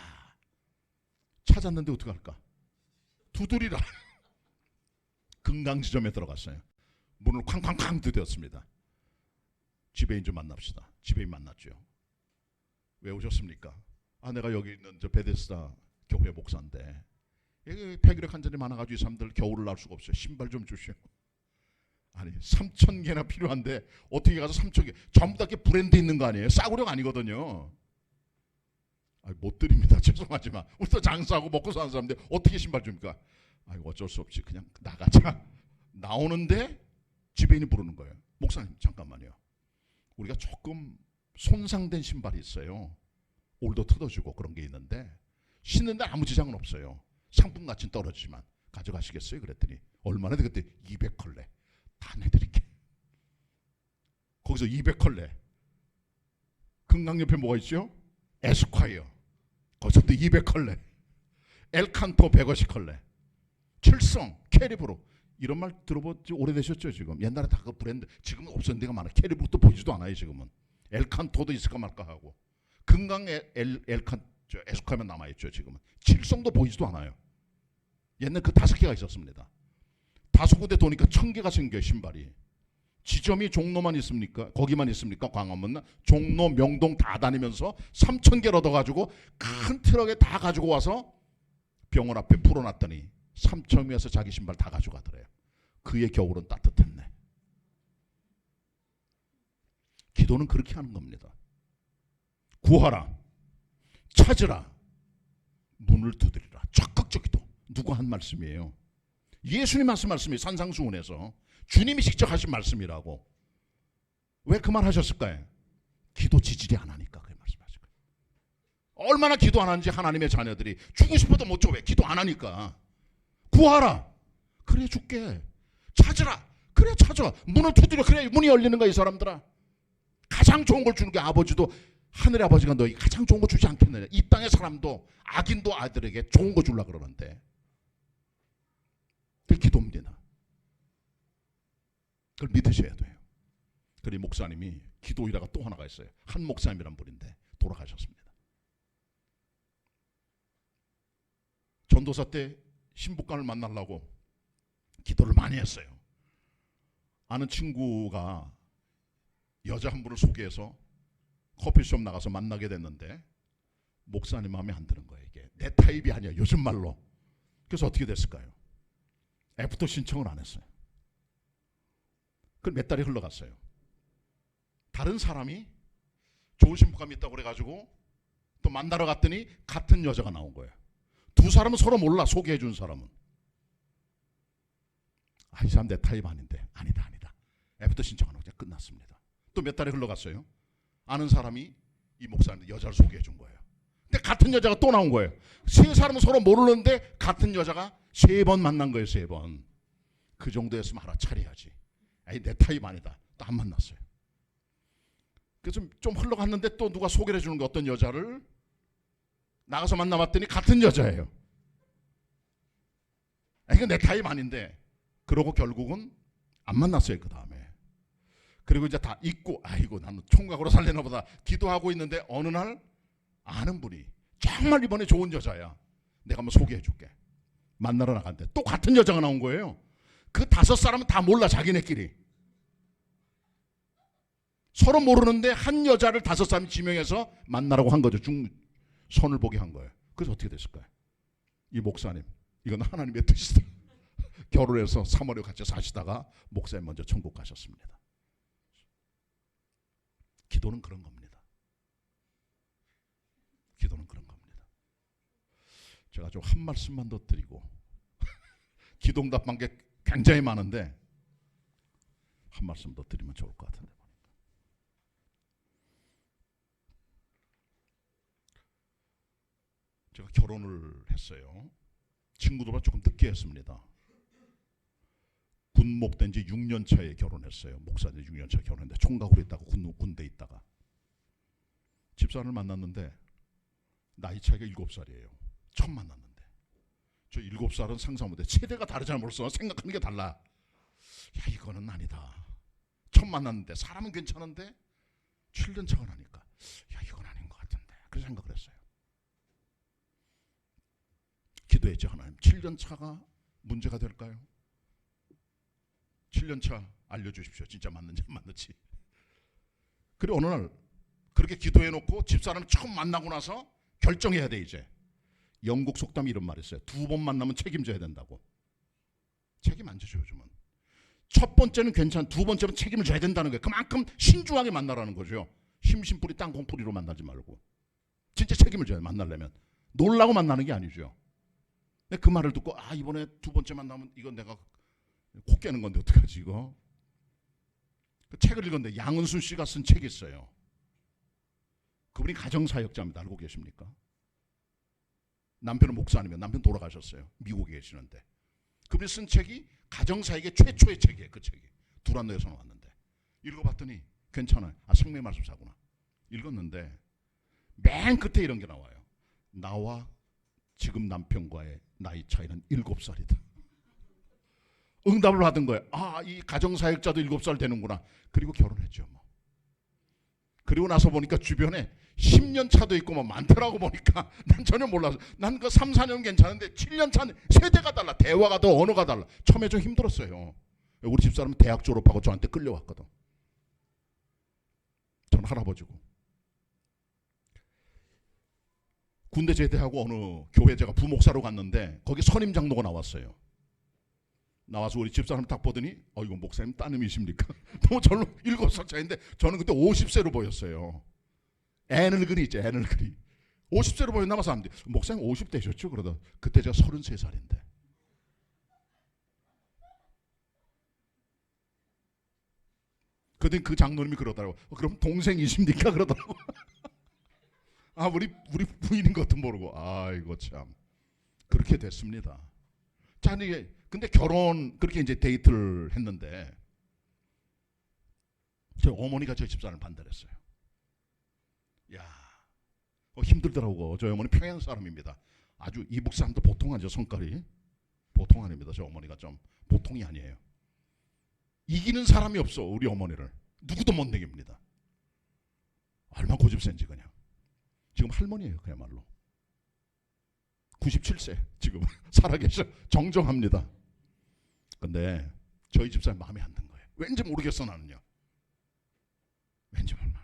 찾았는데 어떡할까? 두드리라. 금강 지점에 들어갔어요. 문을 쾅쾅쾅 두드렸습니다. 지배인 좀 만납시다. 지배인 만났죠. 왜 오셨습니까? 내가 여기 있는 저 베데스다 교회 목사인데 폐결핵 환자들이 많아가지고 이 사람들 겨울을 날 수가 없어요. 신발 좀 주시오. 아니 3,000개나 필요한데 어떻게 가서 3,000개 전부 다 이렇게 브랜드 있는 거 아니에요? 싸구려가 아니거든요. 못 드립니다. 죄송하지만 우리도 장사하고 먹고 사는 사람인데 어떻게 신발 줍니까? 어쩔 수 없이 그냥 나가자. 나오는데 지배인이 부르는 거예요. 목사님 잠깐만요. 우리가 조금 손상된 신발이 있어요. 올도 뜯어지고 그런 게 있는데 신는데 아무 지장은 없어요. 상품 가치는 떨어지지만 가져가시겠어요? 그랬더니 얼마나 되겠대? 200컬레 다 내드릴게. 거기서 200컬레. 금강 옆에 뭐가 있죠? 에스콰이어. 거기서 또 200컬레. 엘칸토 150컬레. 칠성, 캐리브룩. 이런 말 들어보지 오래되셨죠 지금? 옛날에 다 그 브랜드. 지금은 없어진 데가 많아. 캐리브룩도 보이지도 않아요 지금은. 엘칸토도 있을까 말까 하고. 금강에 에스콰이어만 남아있죠 지금은. 칠성도 보이지도 않아요. 옛날 그 5개가 있었습니다. 5군데 도니까 1,000개가 생겨요 신발이. 지점이 종로만 있습니까? 거기만 있습니까? 광화문, 종로, 명동 다 다니면서 3,000개를 얻어가지고 큰 트럭에 다 가지고 와서 병원 앞에 풀어놨더니 삼천미에서 자기 신발 다 가져가더래요. 그의 겨울은 따뜻했네. 기도는 그렇게 하는 겁니다. 구하라, 찾으라, 문을 두드리라. 적극적 기도. 누가 한 말씀이에요? 예수님 하신 말씀이 산상수훈에서 주님이 직접 하신 말씀이라고. 왜 그 말 하셨을까요? 기도 지질이 안 하니까 그 말씀하실 거예요. 얼마나 기도 안 하는지 하나님의 자녀들이 주고 싶어도 못 줘. 왜? 기도 안 하니까. 구하라, 그래 줄게. 찾으라, 그래 찾아. 문을 두드려, 그래 문이 열리는 거야. 이 사람들아, 가장 좋은 걸 주는 게 아버지도, 하늘의 아버지가 너희 가장 좋은 거 주지 않겠느냐. 이 땅의 사람도 악인도 아들에게 좋은 거 주려고 그러는데 그게 기도입니다. 그걸 믿으셔야 돼요. 그리고 목사님이 기도 일화가 또 하나가 있어요. 한 목사님이란 분인데 돌아가셨습니다. 전도사 때 신부관을 만나려고 기도를 많이 했어요. 아는 친구가 여자 한 분을 소개해서 커피숍 나가서 만나게 됐는데 목사님 마음에 안 드는 거예요. 이게 내 타입이 아니야, 요즘 말로. 그래서 어떻게 됐을까요? 애프터 신청을 안 했어요. 그 몇 달이 흘러갔어요. 다른 사람이 좋은 신부감이 있다고 그래가지고 또 만나러 갔더니 같은 여자가 나온 거예요. 두 사람은 서로 몰라. 소개해 준 사람은. 아, 이 사람 내 타입 아닌데. 아니다. 애프터 신청하는 거 그냥 끝났습니다. 또 몇 달이 흘러갔어요. 아는 사람이 이 목사님한테 여자를 소개해 준 거예요. 근데 같은 여자가 또 나온 거예요. 세 사람은 서로 모르는데 같은 여자가 3번 만난 거예요. 3번. 그 정도였으면 하나 차려야지. 에이, 내 타입 아니다. 또 안 만났어요. 그래서 좀 흘러갔는데 또 누가 소개해 주는 거, 어떤 여자를 나가서 만나봤더니 같은 여자예요. 이건 내 타입 아닌데. 그러고 결국은 안 만났어요. 그 다음에. 그리고 이제 다 잊고, 아이고 나는 총각으로 살려나 보다 기도하고 있는데 어느 날 아는 분이 정말 이번에 좋은 여자야, 내가 한번 소개해 줄게. 만나러 나갔는데 또 같은 여자가 나온 거예요. 그 5사람은 다 몰라. 자기네끼리 서로 모르는데 한 여자를 5사람이 지명해서 만나라고 한 거죠. 선을 보게 한 거예요. 그래서 어떻게 됐을까요? 이 목사님, 이건 하나님의 뜻이다. 결혼해서 3월에 같이 사시다가 목사님 먼저 천국 가셨습니다. 기도는 그런 겁니다. 기도는 그런 겁니다. 제가 좀 한 말씀만 더 드리고 기도응답한 게 굉장히 많은데 한 말씀 더 드리면 좋을 것 같은데. 제가 결혼을 했어요. 친구들보다 조금 늦게 했습니다. 군목된 지 6년 차에 결혼했어요. 목사님 6년 차에 결혼했는데 총각으로 있다가 군대에 있다가 집사람을 만났는데 나이 차이가 7살이에요. 처음 만났는데 저 7살은 상상 못해. 세대가 다르잖아. 벌써 생각하는 게 달라. 야, 이거는 아니다. 처음 만났는데 사람은 괜찮은데 7년 차가 나니까 야, 이건 아닌 것 같은데. 그래서 생각을 했어요. 기도했죠. 하나님, 7년 차가 문제가 될까요? 7년 차 알려주십시오. 진짜 맞는지 안 맞는지. 그리고 어느 날 그렇게 기도해놓고 집사람 처음 만나고 나서 결정해야 돼. 이제 영국 속담이 이런 말이 있어요. 2번 만나면 책임져야 된다고. 책임 안 지죠. 요즘은 첫 번째는 괜찮, 두 번째는 책임을 져야 된다는 거예요. 그만큼 신중하게 만나라는 거죠. 심심풀이 땅콩풀이로 만나지 말고 진짜 책임을 져야. 만나려면 놀라고 만나는 게 아니죠. 근데 그 말을 듣고 아, 이번에 2번째 만나면 이건 내가 코 깨는 건데 어떡하지 이거. 그 책을 읽었는데 양은순 씨가 쓴 책이 있어요. 그분이 가정사역자입니다. 알고 계십니까? 남편은 목사님이에요. 남편 돌아가셨어요. 미국에 계시는데 그분이 쓴 책이 가정사역의 최초의 책이에요. 그 책이 두란노에서 나왔는데 읽어봤더니 괜찮아요. 아, 생명의 말씀사구나. 읽었는데 맨 끝에 이런 게 나와요. 나와 지금 남편과의 나이 차이는 7살이다. 응답을 받은 거예요. 아, 이 가정사역자도 7살 되는구나. 그리고 결혼했죠. 뭐. 그리고 나서 보니까 주변에 10년 차도 있고 뭐 많더라고. 보니까 난 전혀 몰라서 난 그 3, 4년 괜찮은데 7년 차는 세대가 달라. 대화가 더 언어가 달라. 처음에 좀 힘들었어요. 우리 집사람은 대학 졸업하고 저한테 끌려왔거든. 전 할아버지고. 군대 제대하고 어느 교회 제가 부목사로 갔는데 거기 선임 장로가 나왔어요. 나와서 우리 집사람 딱 보더니 이거 목사님 따님이십니까? 너무 절로 7살 차이인데 저는 그때 50세로 보였어요. 애늙은이 있죠, 애늙은이. 50세로 보였나 봐 사람들이. 목사님 50대셨죠? 그러다 그때 제가 33살인데. 그랬더니 그 장로님이 그러더라고. 그럼 동생이십니까? 그러더라고. 우리 부인인 것도 모르고. 이거 참 그렇게 됐습니다. 자, 근데 결혼 그렇게 이제 데이트를 했는데 저희 어머니가 저희 집사람을 반대를 했어요. 야, 힘들더라고. 저희 어머니 평양 사람입니다. 아주 이북 사람도 보통 아니죠. 성깔이 보통 아닙니다. 저희 어머니가 좀 보통이 아니에요. 이기는 사람이 없어. 우리 어머니를 누구도 못 내깁니다. 얼마나 고집센지 그냥. 지금 할머니예요. 그야말로 97세 지금 살아계셔. 정정합니다. 근데 저희 집사람 마음에 안 든 거예요. 왠지 모르겠어 나는요. 왠지 모르겠어.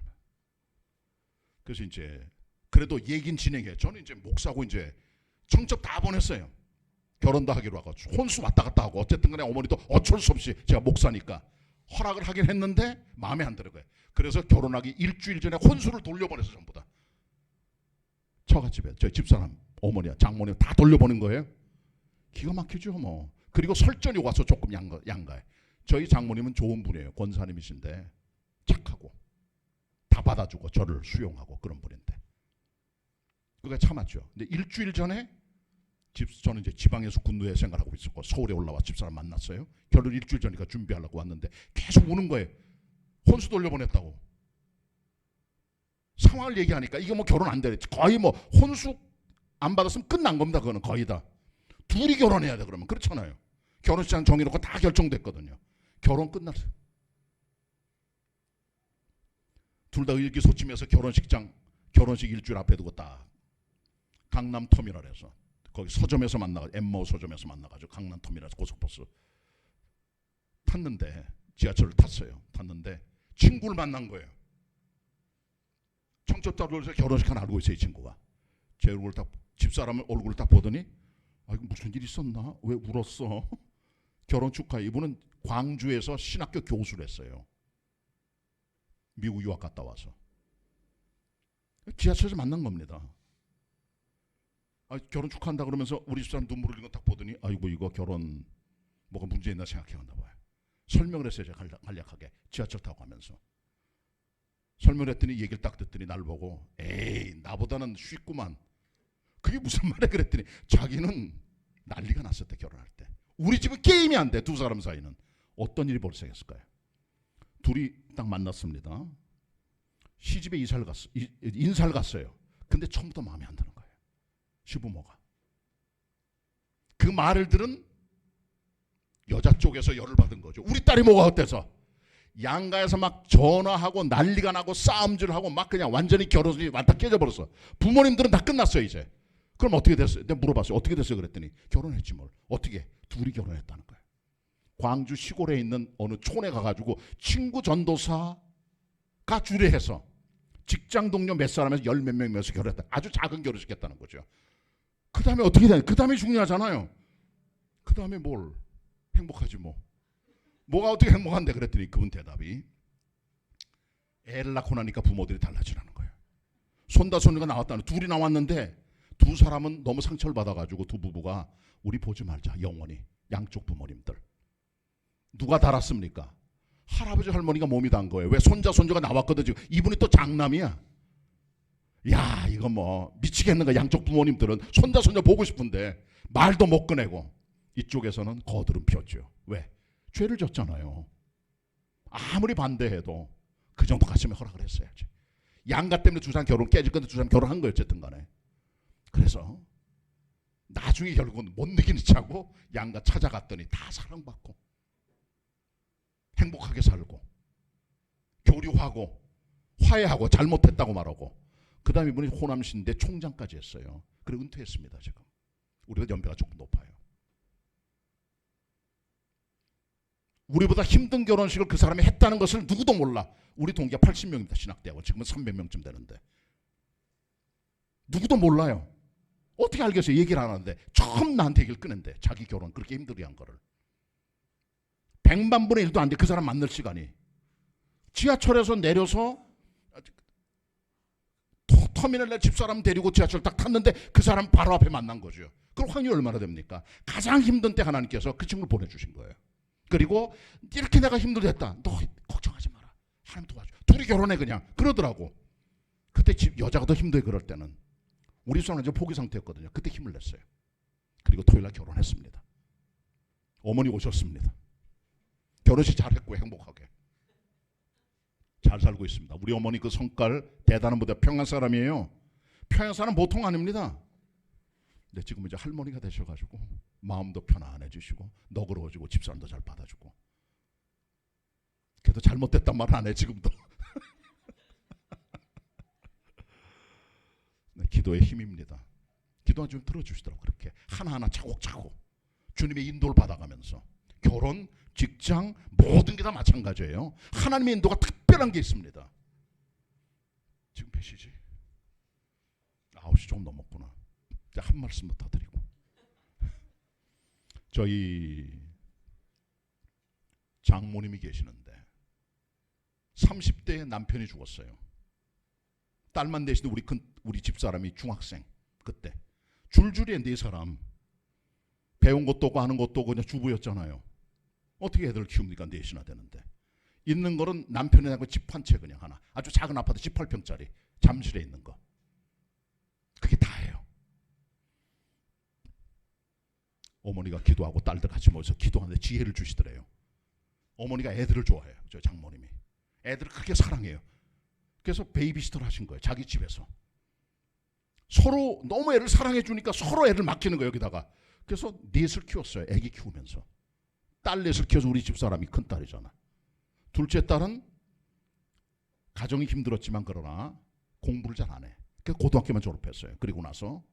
그래서 이제 그래도 얘긴 진행해. 저는 이제 목사고 이제 청첩 다 보냈어요. 결혼도 하기로 하고 혼수 왔다 갔다 하고 어쨌든 간에 어머니도 어쩔 수 없이 제가 목사니까 허락을 하긴 했는데 마음에 안 들어요. 그래서 결혼하기 일주일 전에 혼수를 돌려보내서 전부 다 처갓집에 저희 집사람 어머니야 장모님 다 돌려보낸 거예요. 기가 막히죠 뭐. 그리고 설전이 와서 조금 양가해. 저희 장모님은 좋은 분이에요. 권사님이신데 착하고 다 받아주고 저를 수용하고 그런 분인데 그게 참았죠. 근데 일주일 전에 저는 이제 지방에서 군노예 생활하고 있었고 서울에 올라와 집사람 만났어요. 결혼 일주일 전이니까 준비하려고 왔는데 계속 우는 거예요. 혼수 돌려보냈다고. 상황을 얘기하니까 이게 뭐 결혼 안 돼. 거의 뭐 혼수 안 받았으면 끝난 겁니다. 그거는 거의 다. 둘이 결혼해야 돼 그러면. 그렇잖아요. 결혼식장 정해놓고 다 결정됐거든요. 결혼 끝났어요. 둘 다 의기소침해서 결혼식 일주일 앞에 두고 딱 강남 터미널에서 거기 서점에서 만나가 엠마오 서점에서 만나가지고 강남 터미널에서 고속버스 탔는데 지하철을 탔어요. 탔는데 친구를 만난 거예요. 청첩장에서 결혼식 하나 알고 있어요. 이 친구가 제 얼굴을 딱 집사람 얼굴을 딱 보더니 무슨 일 있었나? 왜 울었어? 결혼 축하해. 이분은 광주에서 신학교 교수를 했어요. 미국 유학 갔다 와서 지하철에서 만난 겁니다. 결혼 축하한다 그러면서 우리 집사람 눈물 흘리는 거 딱 보더니 아이고 이거 결혼 뭐가 문제 있나 생각해 간다 봐요. 설명을 했어요. 제가 간략하게 지하철 타고 가면서 설명을 했더니 얘기를 딱 듣더니 날 보고 에이 나보다는 쉽구만. 그게 무슨 말이야 그랬더니 자기는 난리가 났었대. 결혼할 때 우리 집은 게임이 안 돼. 두 사람 사이는. 어떤 일이 발생했을까요? 둘이 딱 만났습니다. 시집에 인사를 갔어요. 근데 처음부터 마음에 안 드는 거예요. 시부모가. 그 말을 들은 여자 쪽에서 열을 받은 거죠. 우리 딸이 뭐가 어때서? 양가에서 막 전화하고 난리가 나고 싸움질하고 막 그냥 완전히 결혼이 완다 깨져버렸어. 부모님들은 다 끝났어요 이제. 그럼 어떻게 됐어요? 내가 물어봤어요. 어떻게 됐어요? 그랬더니 결혼했지 뭘. 어떻게? 둘이 결혼했다는 거예요. 광주 시골에 있는 어느 촌에 가가지고 친구 전도사가 주례해서 직장 동료 몇 사람에서 열 몇 명이면서 결혼했다. 아주 작은 결혼식 했다는 거죠. 그 다음에 어떻게 되냐? 그 다음에 중요하잖아요. 그 다음에 뭘? 행복하지 뭐. 뭐가 어떻게 행복한데? 그랬더니 그분 대답이 애를 낳고 나니까 부모들이 달라지라는 거예요. 손다 손녀가 나왔다는. 둘이 나왔는데 두 사람은 너무 상처를 받아가지고 두 부부가 우리 보지 말자. 영원히. 양쪽 부모님들. 누가 달았습니까? 할아버지 할머니가 몸이 단 거예요. 왜? 손자 손녀가 나왔거든. 지금 이분이 또 장남이야. 야 이거 뭐 미치겠는 거야. 양쪽 부모님들은 손자 손녀 보고 싶은데 말도 못 꺼내고 이쪽에서는 거드름 피웠죠. 왜? 죄를 졌잖아요. 아무리 반대해도 그 정도 갔으면 허락을 했어야지. 양가 때문에 두 사람 결혼 깨질 건데 두 사람 결혼한 거예요. 어쨌든 간에. 그래서 나중에 결국은 못 이기는 차고 양가 찾아갔더니 다 사랑받고 행복하게 살고 교류하고 화해하고 잘못했다고 말하고 그 다음에 이분이 호남신대 총장까지 했어요. 그리고 은퇴했습니다. 지금 우리보다 연배가 조금 높아요. 우리보다 힘든 결혼식을 그 사람이 했다는 것을 누구도 몰라. 우리 동기가 80명입니다. 신학대학원. 지금은 300명쯤 되는데 누구도 몰라요. 어떻게 알겠어요? 얘기를 안 하는데 처음 나한테 얘기를 꺼낸대. 자기 결혼 그렇게 힘들게 한 거를. 100만 분의 1도 안 돼. 그 사람 만날 시간이. 지하철에서 내려서 터미널에 집사람 데리고 지하철 딱 탔는데 그 사람 바로 앞에 만난 거죠. 그럼 확률이 얼마나 됩니까? 가장 힘든 때 하나님께서 그 친구를 보내주신 거예요. 그리고 이렇게 내가 힘들겠다. 너 걱정하지 마라. 하나님 도와줘. 둘이 결혼해 그냥. 그러더라고. 그때 여자가 더 힘들게 그럴 때는. 우리 집사람은 이제 포기 상태였거든요. 그때 힘을 냈어요. 그리고 토요일날 결혼했습니다. 어머니 오셨습니다. 결혼식 잘했고 행복하게. 잘 살고 있습니다. 우리 어머니 그 성깔 대단한 분들 평양 사람이에요. 평양 사람 보통 아닙니다. 근데 지금 이제 할머니가 되셔가지고 마음도 편안해지시고 너그러워지고 집사람도 잘 받아주고. 그래도 잘못됐단 말 안 해 지금도. 네, 기도의 힘입니다. 기도가 좀 들어주시더라고. 그렇게 하나하나 차곡차곡 주님의 인도를 받아가면서 결혼, 직장 모든 게 다 마찬가지예요. 하나님의 인도가 특별한 게 있습니다. 지금 몇 시지? 9시 좀 넘었구나. 이제 한 말씀 더 드리고. 저희 장모님이 계시는데 30대에 남편이 죽었어요. 딸만 대신에 우리 집사람이 중학생 그때 줄줄이 네 사람 배운 것도 없고 아는 것도 없고 그냥 주부였잖아요. 어떻게 애들을 키웁니까? 넷이나 되는데. 있는 거는 남편이하고 집 한 채 그냥 하나. 아주 작은 아파트 18평짜리 잠실에 있는 거. 그게 다예요. 어머니가 기도하고 딸들 같이 모여서 기도하는데 지혜를 주시더래요. 어머니가 애들을 좋아해요. 저 장모님이. 애들을 크게 사랑해요. 그래서 베이비시터를 하신 거예요. 자기 집에서. 서로 너무 애를 사랑해 주니까 서로 애를 맡기는 거예요. 여기다가. 그래서 넷을 키웠어요. 애기 키우면서. 딸 넷을 키워서 우리 집사람이 큰딸이잖아. 둘째 딸은 가정이 힘들었지만 그러나 공부를 잘 안 해. 그래서 고등학교만 졸업했어요. 그리고 나서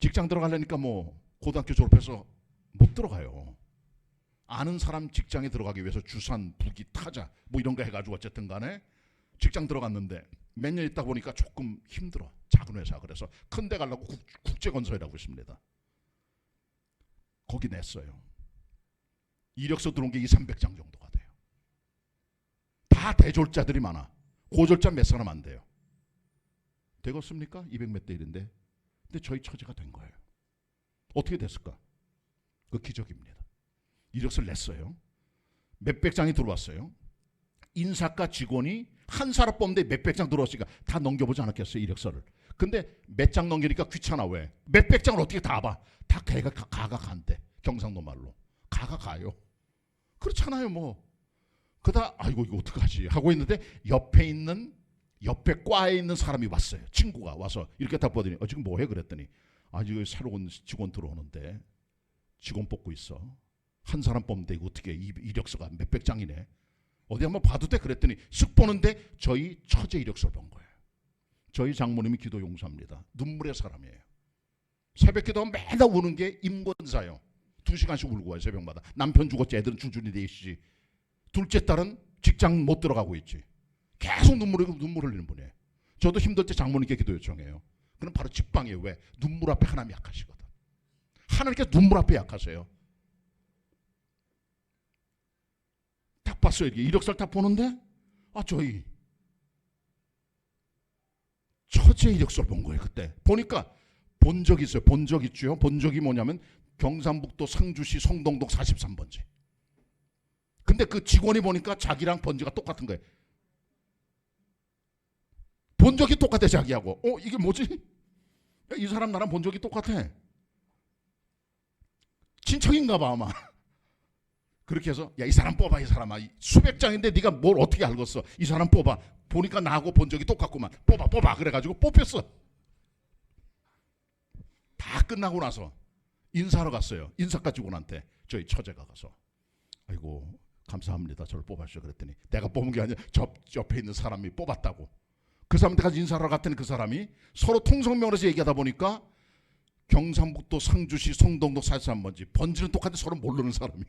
직장 들어가려니까 뭐 고등학교 졸업해서 못 들어가요. 아는 사람 직장에 들어가기 위해서 주산, 부기, 타자 뭐 이런 거 해가지고 어쨌든 간에 직장 들어갔는데 몇 년 있다 보니까 조금 힘들어. 작은 회사. 그래서 큰 데 가려고 국제건설이라고 있습니다. 거기 냈어요. 이력서 들어온 게 200-300장 정도가 돼요. 다 대졸자들이 많아. 고졸자 몇 사람 안 돼요. 되겠습니까? 200몇 대 1인데. 근데 저희 처제가 된 거예요. 어떻게 됐을까? 그 기적입니다. 이력서를 냈어요. 몇백 장이 들어왔어요. 인사과 직원이 한 사람 뽑는데 몇백 장 들어왔으니까 다 넘겨보지 않았겠어요, 이력서를. 근데 몇 장 넘기니까 귀찮아. 왜? 몇백 장을 어떻게 다 봐? 다 걔가 가가 간대. 경상도 말로. 가가 가요. 그렇잖아요, 뭐. 그다 아이고 이거 어떡하지 하고 있는데 옆에 과에 있는 사람이 왔어요. 친구가 와서 이렇게 딱 보더니 지금 뭐해? 그랬더니 지금 새로운 직원 들어오는데 직원 뽑고 있어. 한 사람 뽑는데 이거 어떻게 이력서가 몇백 장이네. 어디 한번 봐도 돼? 그랬더니 쓱 보는데 저희 처제 이력서를 본 거예요. 저희 장모님이 기도 용사입니다. 눈물의 사람이에요. 새벽 기도하면 맨날 우는 게 임권사요. 2시간씩 울고 와요, 새벽마다. 남편 죽었지, 애들은 줄줄이 내시지. 둘째 딸은 직장 못 들어가고 있지. 계속 눈물 흘리는 분이에요. 저도 힘들 때 장모님께 기도 요청해요. 그럼 바로 직방이에요. 왜? 눈물 앞에 하나님 약하시거든. 하나님께서 눈물 앞에 약하세요. 딱 봤어요. 이력서를 딱 보는데 저희 처제 이력서를 본 거예요. 그때 보니까 본 적이 있어요. 본 적 있죠. 본 적이 뭐냐면 경상북도 상주시 성동동 43번지. 근데 그 직원이 보니까 자기랑 번지가 똑같은 거예요. 본 적이 똑같아 자기하고. 이게 뭐지? 이 사람 나랑 본 적이 똑같아. 친척인가 봐 아마. 그렇게 해서 이 사람 뽑아. 이 사람아. 수백 장인데 네가 뭘 어떻게 알겠어. 이 사람 뽑아. 보니까 나하고 본 적이 똑같구만. 뽑아. 그래가지고 뽑혔어. 다 끝나고 나서 인사하러 갔어요. 인사과 직원한테 저희 처제가 가서 아이고 감사합니다. 저를 뽑아주셔. 그랬더니 내가 뽑은 게 아니라 옆에 있는 사람이 뽑았다고. 그 사람한테 인사하러 갔더니 그 사람이 서로 통성명으로서 얘기하다 보니까 경상북도 상주시 성동동 43번지. 번지는 똑같은데 서로 모르는 사람이.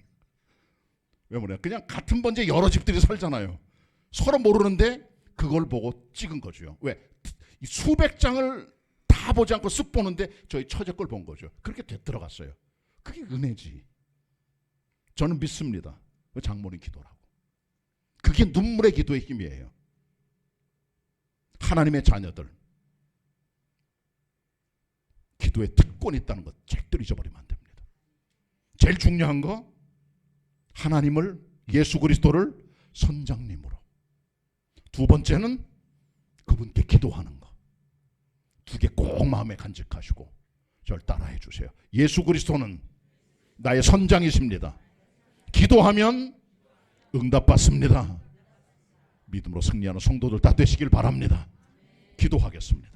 왜 뭐냐? 그냥 같은 번지에 여러 집들이 살잖아요. 서로 모르는데 그걸 보고 찍은 거죠. 왜? 수백 장을 다 다 보지 않고 쓱 보는데 저희 처제 걸 본 거죠. 그렇게 들어갔어요. 그게 은혜지. 저는 믿습니다. 장모님 기도라고. 그게 눈물의 기도의 힘이에요. 하나님의 자녀들 기도에 특권이 있다는 것 절대 잊어버리면 안 됩니다. 제일 중요한 거 하나님을 예수 그리스도를 선장님으로, 두 번째는 그분께 기도하는 거. 두 개 꼭 마음에 간직하시고 저를 따라해 주세요. 예수 그리스도는 나의 선장이십니다. 기도하면 응답받습니다. 믿음으로 승리하는 성도들 다 되시길 바랍니다. 기도하겠습니다.